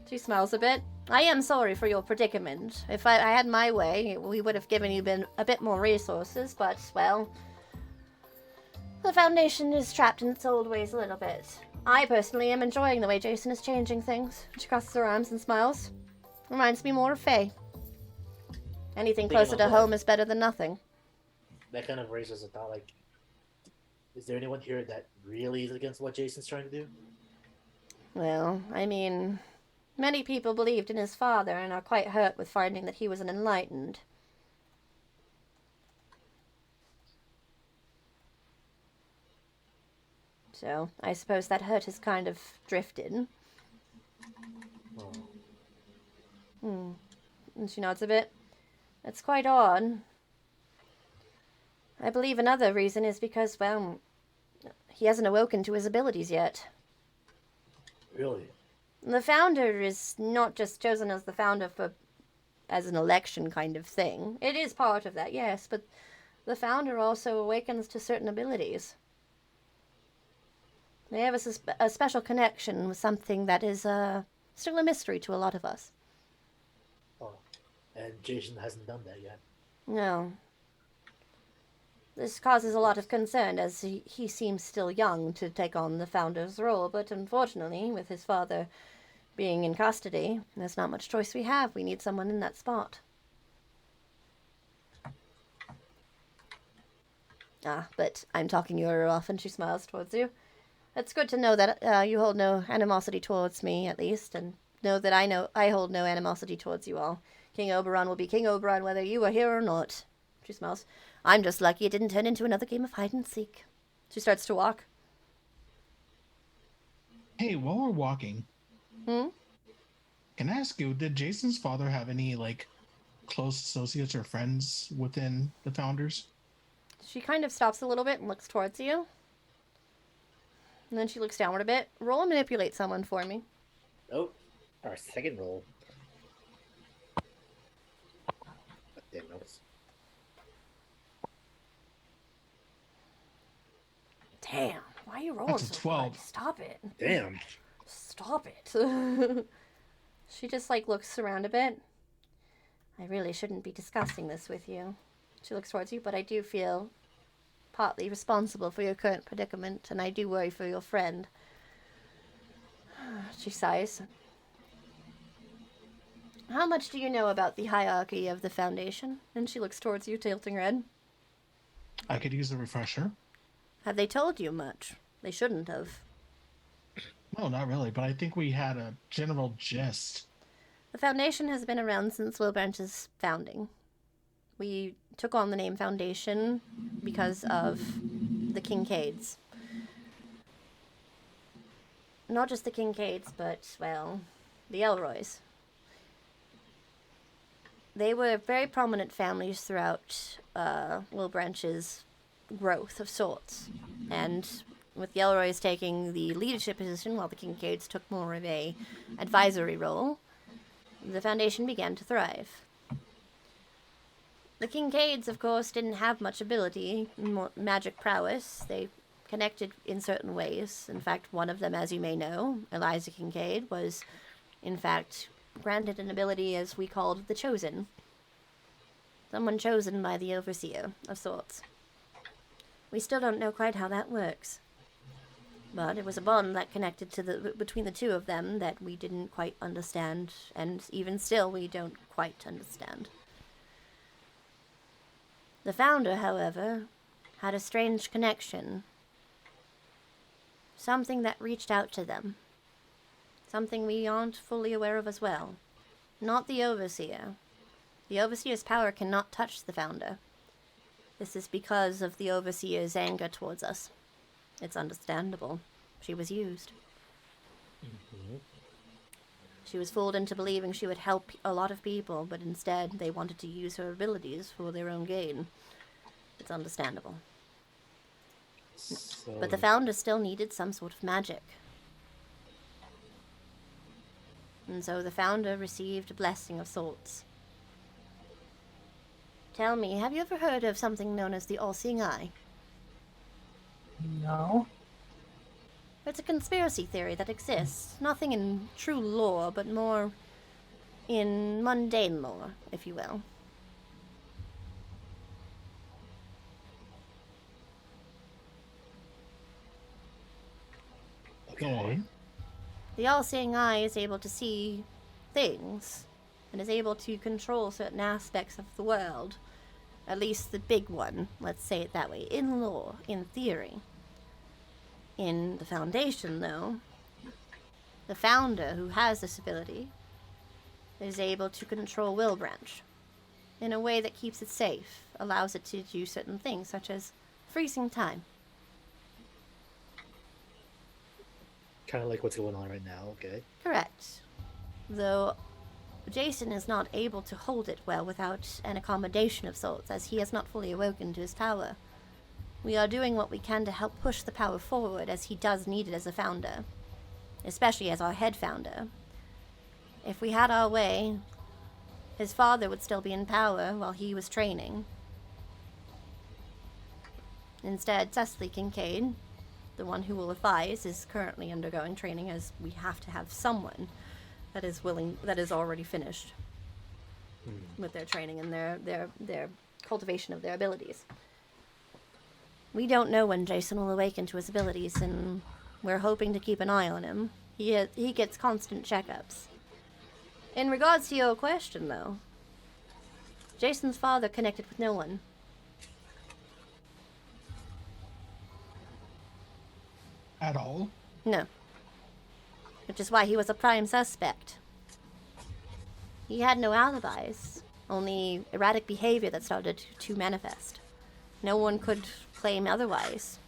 A: She smiles a bit. I am sorry for your predicament. If I had my way, we would have given you a bit more resources, but, well, the Foundation is trapped in its old ways a little bit. I personally am enjoying the way Jason is changing things. She crosses her arms and smiles. Reminds me more of Faye. Anything
B: Speaking
A: closer
B: of
A: to
B: that-
A: home is better than nothing.
B: That kind of raises a thought, like, is there anyone here that really is against what Jason's trying to do?
A: Well, I mean, many people believed in his father and are quite hurt with finding that he was an enlightened. So, I suppose that hurt has kind of drifted.
B: Oh.
A: And she nods a bit. It's quite odd. I believe another reason is because, well, he hasn't awoken to his abilities yet.
B: Really?
A: The founder is not just chosen as the founder as an election kind of thing. It is part of that, yes, but the founder also awakens to certain abilities. They have a special connection with something that is still a mystery to a lot of us.
B: Oh. And Jason hasn't done that yet.
A: No. This causes a lot of concern, as he seems still young to take on the founder's role, but unfortunately, with his father being in custody, there's not much choice we have. We need someone in that spot. But I'm talking your ear off, and she smiles towards you. It's good to know that you hold no animosity towards me, at least, and know that I hold no animosity towards you all. King Oberon will be King Oberon whether you are here or not. She smiles. I'm just lucky it didn't turn into another game of hide and seek. She starts to walk.
D: Hey, while we're walking,
A: Hmm?
D: can I ask you, did Jason's father have any, like, close associates or friends within the Founders?
A: She kind of stops a little bit and looks towards you. And then she looks downward a bit. Roll and manipulate someone for me.
B: Oh, our second roll. Damn notes.
A: Damn, why are you rolling
D: That's a
A: so
D: 12.
A: good? Stop it.
B: Damn.
A: Stop it. She just, like, looks around a bit. I really shouldn't be discussing this with you. She looks towards you, but I do feel partly responsible for your current predicament, and I do worry for your friend. She sighs. How much do you know about the hierarchy of the Foundation? And she looks towards you, tilting her head.
D: I could use a refresher.
A: Have they told you much? They shouldn't have.
D: No, not really, but I think we had a general gist.
A: The Foundation has been around since Wilbranch's founding. We took on the name Foundation because of the Kincaids. Not just the Kincaids, but, well, the Elroys. They were very prominent families throughout Wilbranch's growth of sorts. And with the Elroys taking the leadership position while the Kincaids took more of a advisory role, the Foundation began to thrive. The Kincaids, of course, didn't have much ability, magic prowess. They connected in certain ways. In fact, one of them, as you may know, Eliza Kincaid, was, in fact, granted an ability as we called the Chosen. Someone chosen by the Overseer, of sorts. We still don't know quite how that works. But it was a bond that connected between the two of them that we didn't quite understand, and even still we don't quite understand. The founder, however, had a strange connection. something that reached out to them. Something we aren't fully aware of as well. Not the Overseer. The Overseer's power cannot touch the Founder. This is because of the Overseer's anger towards us. It's understandable. She was used.
B: Mhm.
A: She was fooled into believing she would help a lot of people, but instead they wanted to use her abilities for their own gain. It's understandable.
B: So,
A: But the Founder still needed some sort of magic. And so the Founder received a blessing of sorts. Tell me, have you ever heard of something known as the All-Seeing Eye?
C: No.
A: It's a conspiracy theory that exists, nothing in true lore, but more in mundane lore, if you will.
D: Go on.
A: The All-Seeing Eye is able to see things, and is able to control certain aspects of the world. At least the big one, let's say it that way, in lore, in theory. In the Foundation, though, the Founder, who has this ability, is able to control Wilbranch in a way that keeps it safe, allows it to do certain things, such as freezing time.
B: kind of like what's going on right now, okay?
A: Correct. Though Jason is not able to hold it well without an accommodation of sorts, as he has not fully awoken to his power. We are doing what we can to help push the power forward, as he does need it as a Founder, especially as our head Founder. If we had our way, his father would still be in power while he was training. Instead, Cecily Kincaid, the one who will advise, is currently undergoing training, as we have to have someone that is already finished with their training and their cultivation of their abilities. We don't know when Jason will awaken to his abilities, and we're hoping to keep an eye on him. He gets constant checkups. In regards to your question, though, Jason's father connected with no one.
D: At all?
A: No. Which is why he was a prime suspect. He had no alibis, only erratic behavior that started to manifest. No one could claim otherwise.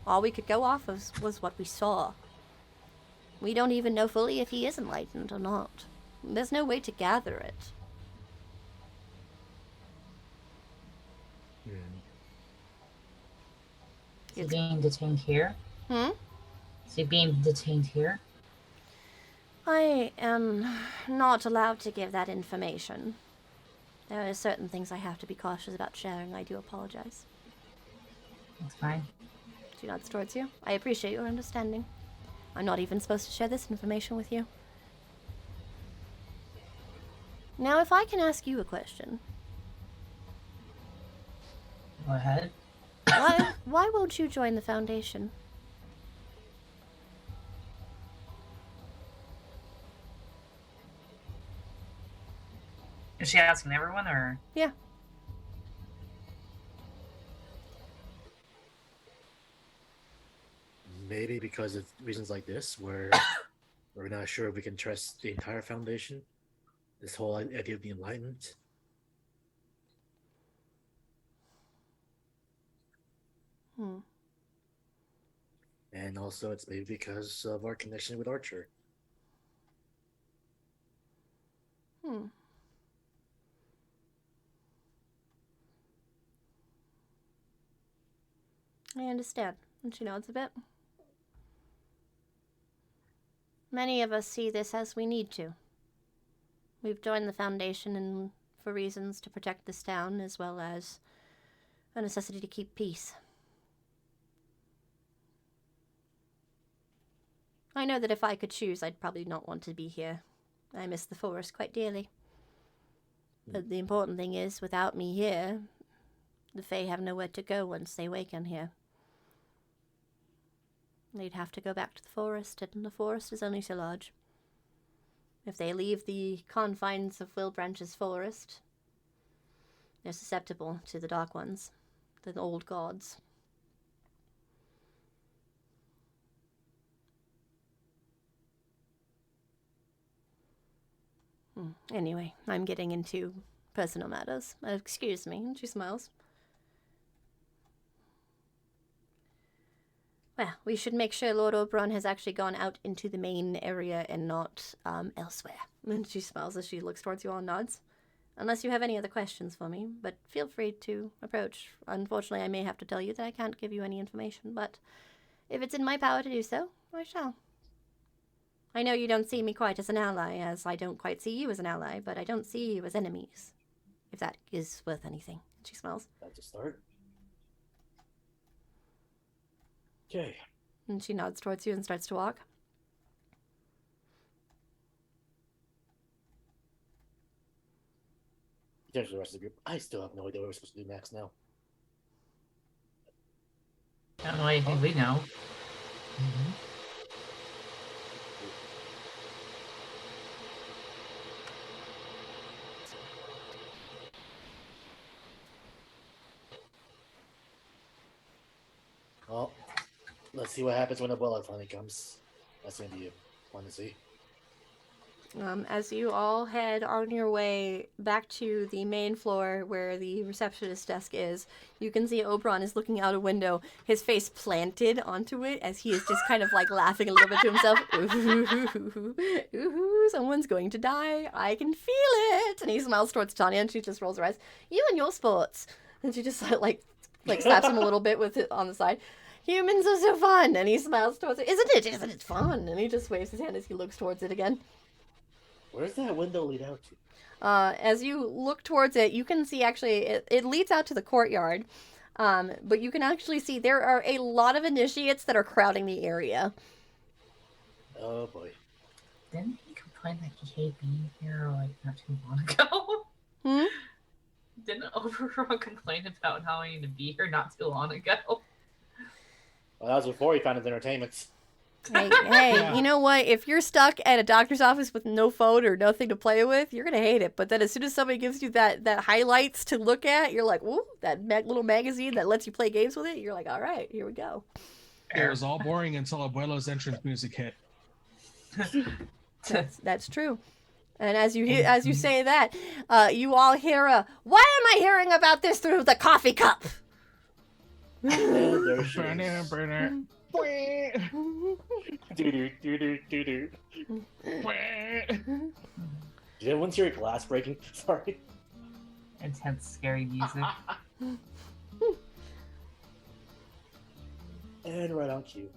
A: All we could go off of was what we saw. We don't even know fully if he is enlightened or not. There's no way to gather it.
C: Is he being detained here? Is he being detained here?
A: I am not allowed to give that information. There are certain things I have to be cautious about sharing. I do apologize.
C: That's fine.
A: Do not towards you. I appreciate your understanding. I'm not even supposed to share this information with you. Now, if I can ask you a question.
C: Go ahead.
A: Why won't you join the Foundation?
C: Is she asking everyone, or?
A: Yeah.
B: Maybe because of reasons like this, where we're not sure if we can trust the entire Foundation. This whole idea of the Enlightenment. And also, it's maybe because of our connection with Archer.
A: I understand. And she nods a bit. Many of us see this as we need to. We've joined the Foundation for reasons to protect this town, as well as a necessity to keep peace. I know that if I could choose, I'd probably not want to be here. I miss the forest quite dearly. But the important thing is, without me here, the Fae have nowhere to go once they awaken here. They'd have to go back to the forest, and the forest is only so large. If they leave the confines of Wilbranch's forest, they're susceptible to the Dark Ones, the old gods. Anyway, I'm getting into personal matters. Excuse me. And she smiles. Well, we should make sure Lord Oberon has actually gone out into the main area and not elsewhere. And she smiles as she looks towards you all and nods. Unless you have any other questions for me, but feel free to approach. Unfortunately, I may have to tell you that I can't give you any information, but if it's in my power to do so, I shall. I know you don't see me quite as an ally, as I don't quite see you as an ally, but I don't see you as enemies, if that is worth anything. She smiles.
B: That's a start. Okay.
A: And she nods towards you and starts to walk.
B: In terms of the rest of the group, I still have no idea what we're supposed to do next now.
C: I don't know anything we know.
B: Well, let's see what happens when Abuela finally comes. That's gonna be fun to see.
A: As you all head on your way back to the main floor where the receptionist desk is, you can see Oberon is looking out a window, his face planted onto it as he is just kind of like laughing a little bit to himself. Ooh, someone's going to die. I can feel it. And he smiles towards Tanya and she just rolls her eyes. You and your sports. And she just like slaps him a little bit with it on the side. Humans are so fun. And he smiles towards it. Isn't it? Isn't it fun? And he just waves his hand as he looks towards it again.
B: Where's that window lead out to?
A: As you look towards it, you can see actually it leads out to the courtyard, but you can actually see there are a lot of initiates that are crowding the area.
B: Oh boy.
C: Didn't he complain that he hated being here like not too long ago? Didn't Oberon complain about not wanting to be here not too long ago?
B: Well, that was before he found his entertainment.
A: Hey,
D: Yeah.
A: You know what? If you're stuck at a doctor's office with no phone or nothing to play with, you're gonna hate it. But then as soon as somebody gives you that highlights to look at, you're like, ooh, that little magazine that lets you play games with it. You're like, all right, here we go.
D: It was all boring until Abuela's entrance music hit.
A: That's true. And as you say that, you all hear a, why am I hearing about this through the coffee cup?
B: There she is. Do-do-do-do-do-do. Did anyone hear a glass breaking? Sorry.
C: Intense, scary music.
B: And right on cue.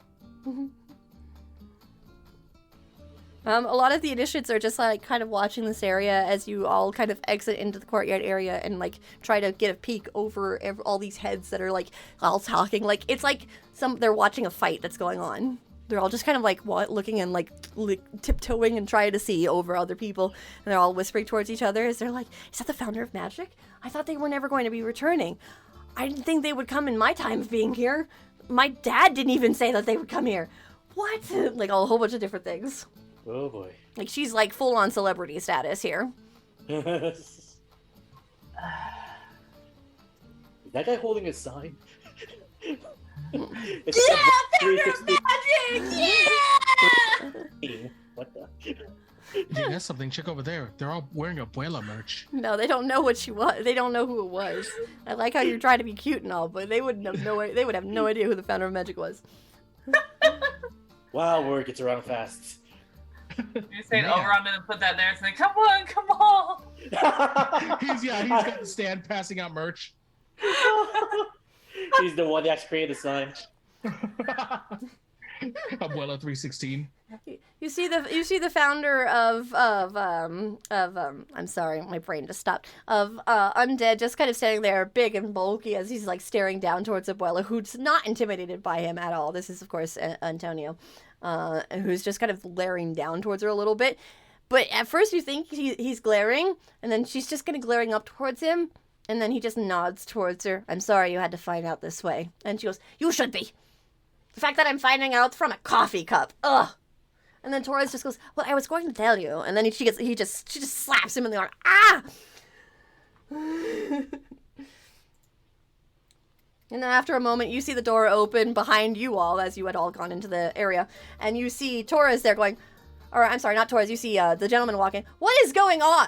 A: A lot of the initiates are just like kind of watching this area as you all kind of exit into the courtyard area and like try to get a peek over all these heads that are like all talking. Like it's like they're watching a fight that's going on. They're all just kind of like looking and like tiptoeing and trying to see over other people, and they're all whispering towards each other as they're like, "Is that the founder of magic? I thought they were never going to be returning. I didn't think they would come in my time of being here. My dad didn't even say that they would come here. What?" Like a whole bunch of different things.
B: Oh boy.
A: Like she's like full on celebrity status here.
B: Is that guy holding a sign? It's
C: Founder of magic! Yeah!
B: What the?
D: Dude, that's something. Check over there. They're all wearing Abuela merch.
A: No, they don't know what she was. They don't know who it was. I like how you're trying to be cute and all, but they wouldn't have they would have no idea who the founder of magic was.
B: Wow, word gets around fast.
C: You're saying
D: Man.
C: Oberon didn't put that there, saying, come on, come on!
D: He's got the stand passing out merch.
B: He's the one that actually created the sign.
D: Abuela 316.
A: You see the founder of I'm sorry, my brain just stopped. Of Undead just kind of standing there big and bulky as he's like staring down towards Abuela, who's not intimidated by him at all. This is of course Antonio. Who's just kind of glaring down towards her a little bit. But at first you think he's glaring, and then she's just kind of glaring up towards him, and then he just nods towards her. "I'm sorry you had to find out this way." And she goes, "You should be. The fact that I'm finding out from a coffee cup. Ugh." And then Torres just goes, "Well, I was going to tell you." And then she just slaps him in the arm. Ah! And then after a moment, you see the door open behind you all as you had all gone into the area. And you see Torres there going, or I'm sorry, not Torres. You see the gentleman walking. What is going on?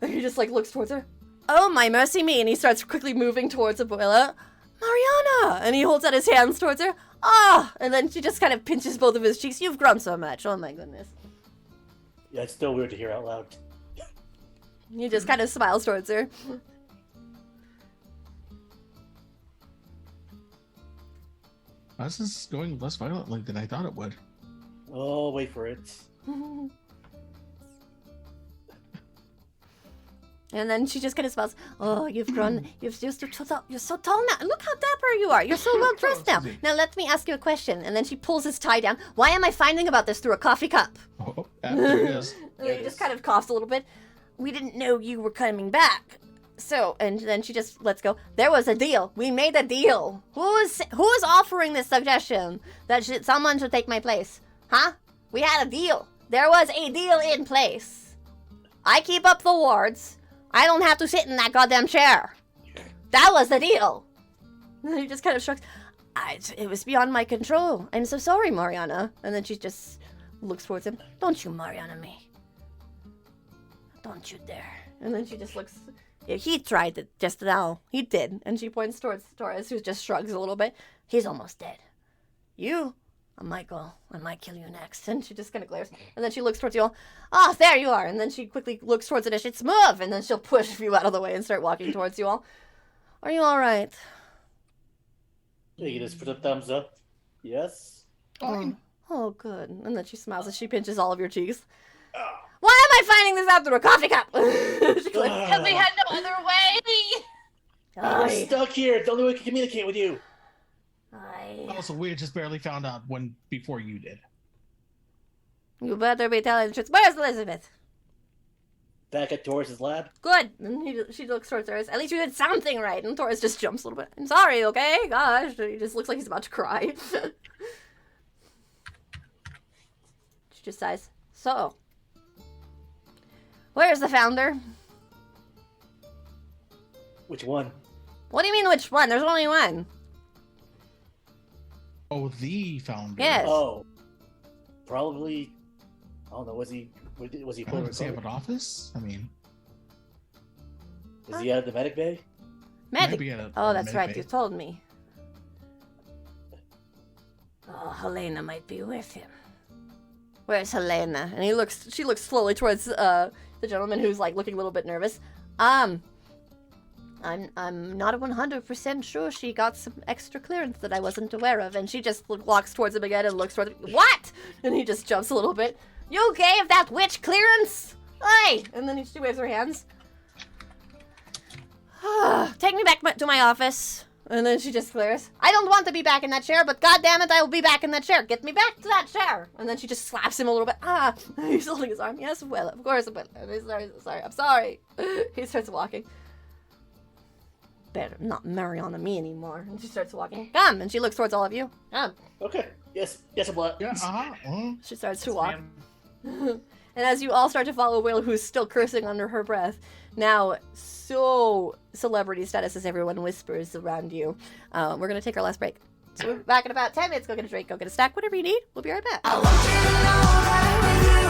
A: And he just like looks towards her. Oh my mercy me! And he starts quickly moving towards Abuela. Mariana! And he holds out his hands towards her. Ah! And then she just kind of pinches both of his cheeks. You've grown so much. Oh my goodness.
B: Yeah, it's still weird to hear out loud.
A: He just kind of smiles towards her.
D: This is going less violently than I thought it would.
B: Oh, wait for it.
A: And then she just kind of smiles. Oh, you've grown. You're so tall now. Look how dapper you are. You're so well dressed now. Now let me ask you a question. And then she pulls his tie down. Why am I finding about this through a coffee cup?
D: Oh, there it is.
A: And he just kind of coughs a little bit. We didn't know you were coming back. So, and then she just lets go. There was a deal. We made a deal. Who is offering this suggestion that someone should take my place? Huh? We had a deal. There was a deal in place. I keep up the wards. I don't have to sit in that goddamn chair. That was the deal. And he just kind of shrugs. It was beyond my control. I'm so sorry, Mariana. And then she just looks towards him. Don't you Mariana me. Don't you dare. And then she just looks. Yeah, he tried it just now. He did. And she points towards Torres, who just shrugs a little bit. He's almost dead. You? I might go. I might kill you next. And she just kind of glares. And then she looks towards you all. Oh, there you are. And then she quickly looks towards the dish. It's move. And then she'll push you out of the way and start walking towards you all. Are you all right?
B: You just put a thumbs up. Yes.
A: Oh, good. And then she smiles as she pinches all of your cheeks. Why am I finding this out through a coffee cup? She glares.
C: Because we had no other way.
B: We're stuck here. It's the only way we can communicate with you.
D: Also, we had just barely found out before you did.
A: You better be telling the truth. Where's Elizabeth?
B: Back at Torres' lab.
A: Good. And she looks towards Torres. At least you did something right. And Torres just jumps a little bit. I'm sorry, okay? Gosh. He just looks like he's about to cry. She just sighs. So, where's the founder?
B: Which one?
A: What do you mean which one? There's only one.
D: Oh, the founder.
A: Yes.
B: Oh, probably. I don't know. Was he?
D: Does he have an office? I mean,
B: is he at the medic bay?
A: Medic. Oh, that's right. You told me. Oh, Helena might be with him. Where's Helena? And she looks slowly towards the gentleman who's like looking a little bit nervous. I'm not 100% sure she got some extra clearance that I wasn't aware of. And she just walks towards him again and looks towards him. What? And he just jumps a little bit. You gave that witch clearance? Hey! And then she waves her hands. Take me back to my office. And then she just glares. I don't want to be back in that chair, but goddammit, I will be back in that chair. Get me back to that chair. And then she just slaps him a little bit. He's holding his arm. Yes, well, of course, but sorry, I'm sorry. He starts walking. Better not Mariana me anymore. And she starts walking. Come, and she looks towards all of you. Come.
B: Okay. Yes, Abuela.
D: Yeah.
A: She starts to walk. And as you all start to follow Will, who's still cursing under her breath, now so celebrity status as everyone whispers around you, we're going to take our last break. So we're back in about 10 minutes. Go get a drink, go get a snack, whatever you need. We'll be right back.
E: I want you to know that with you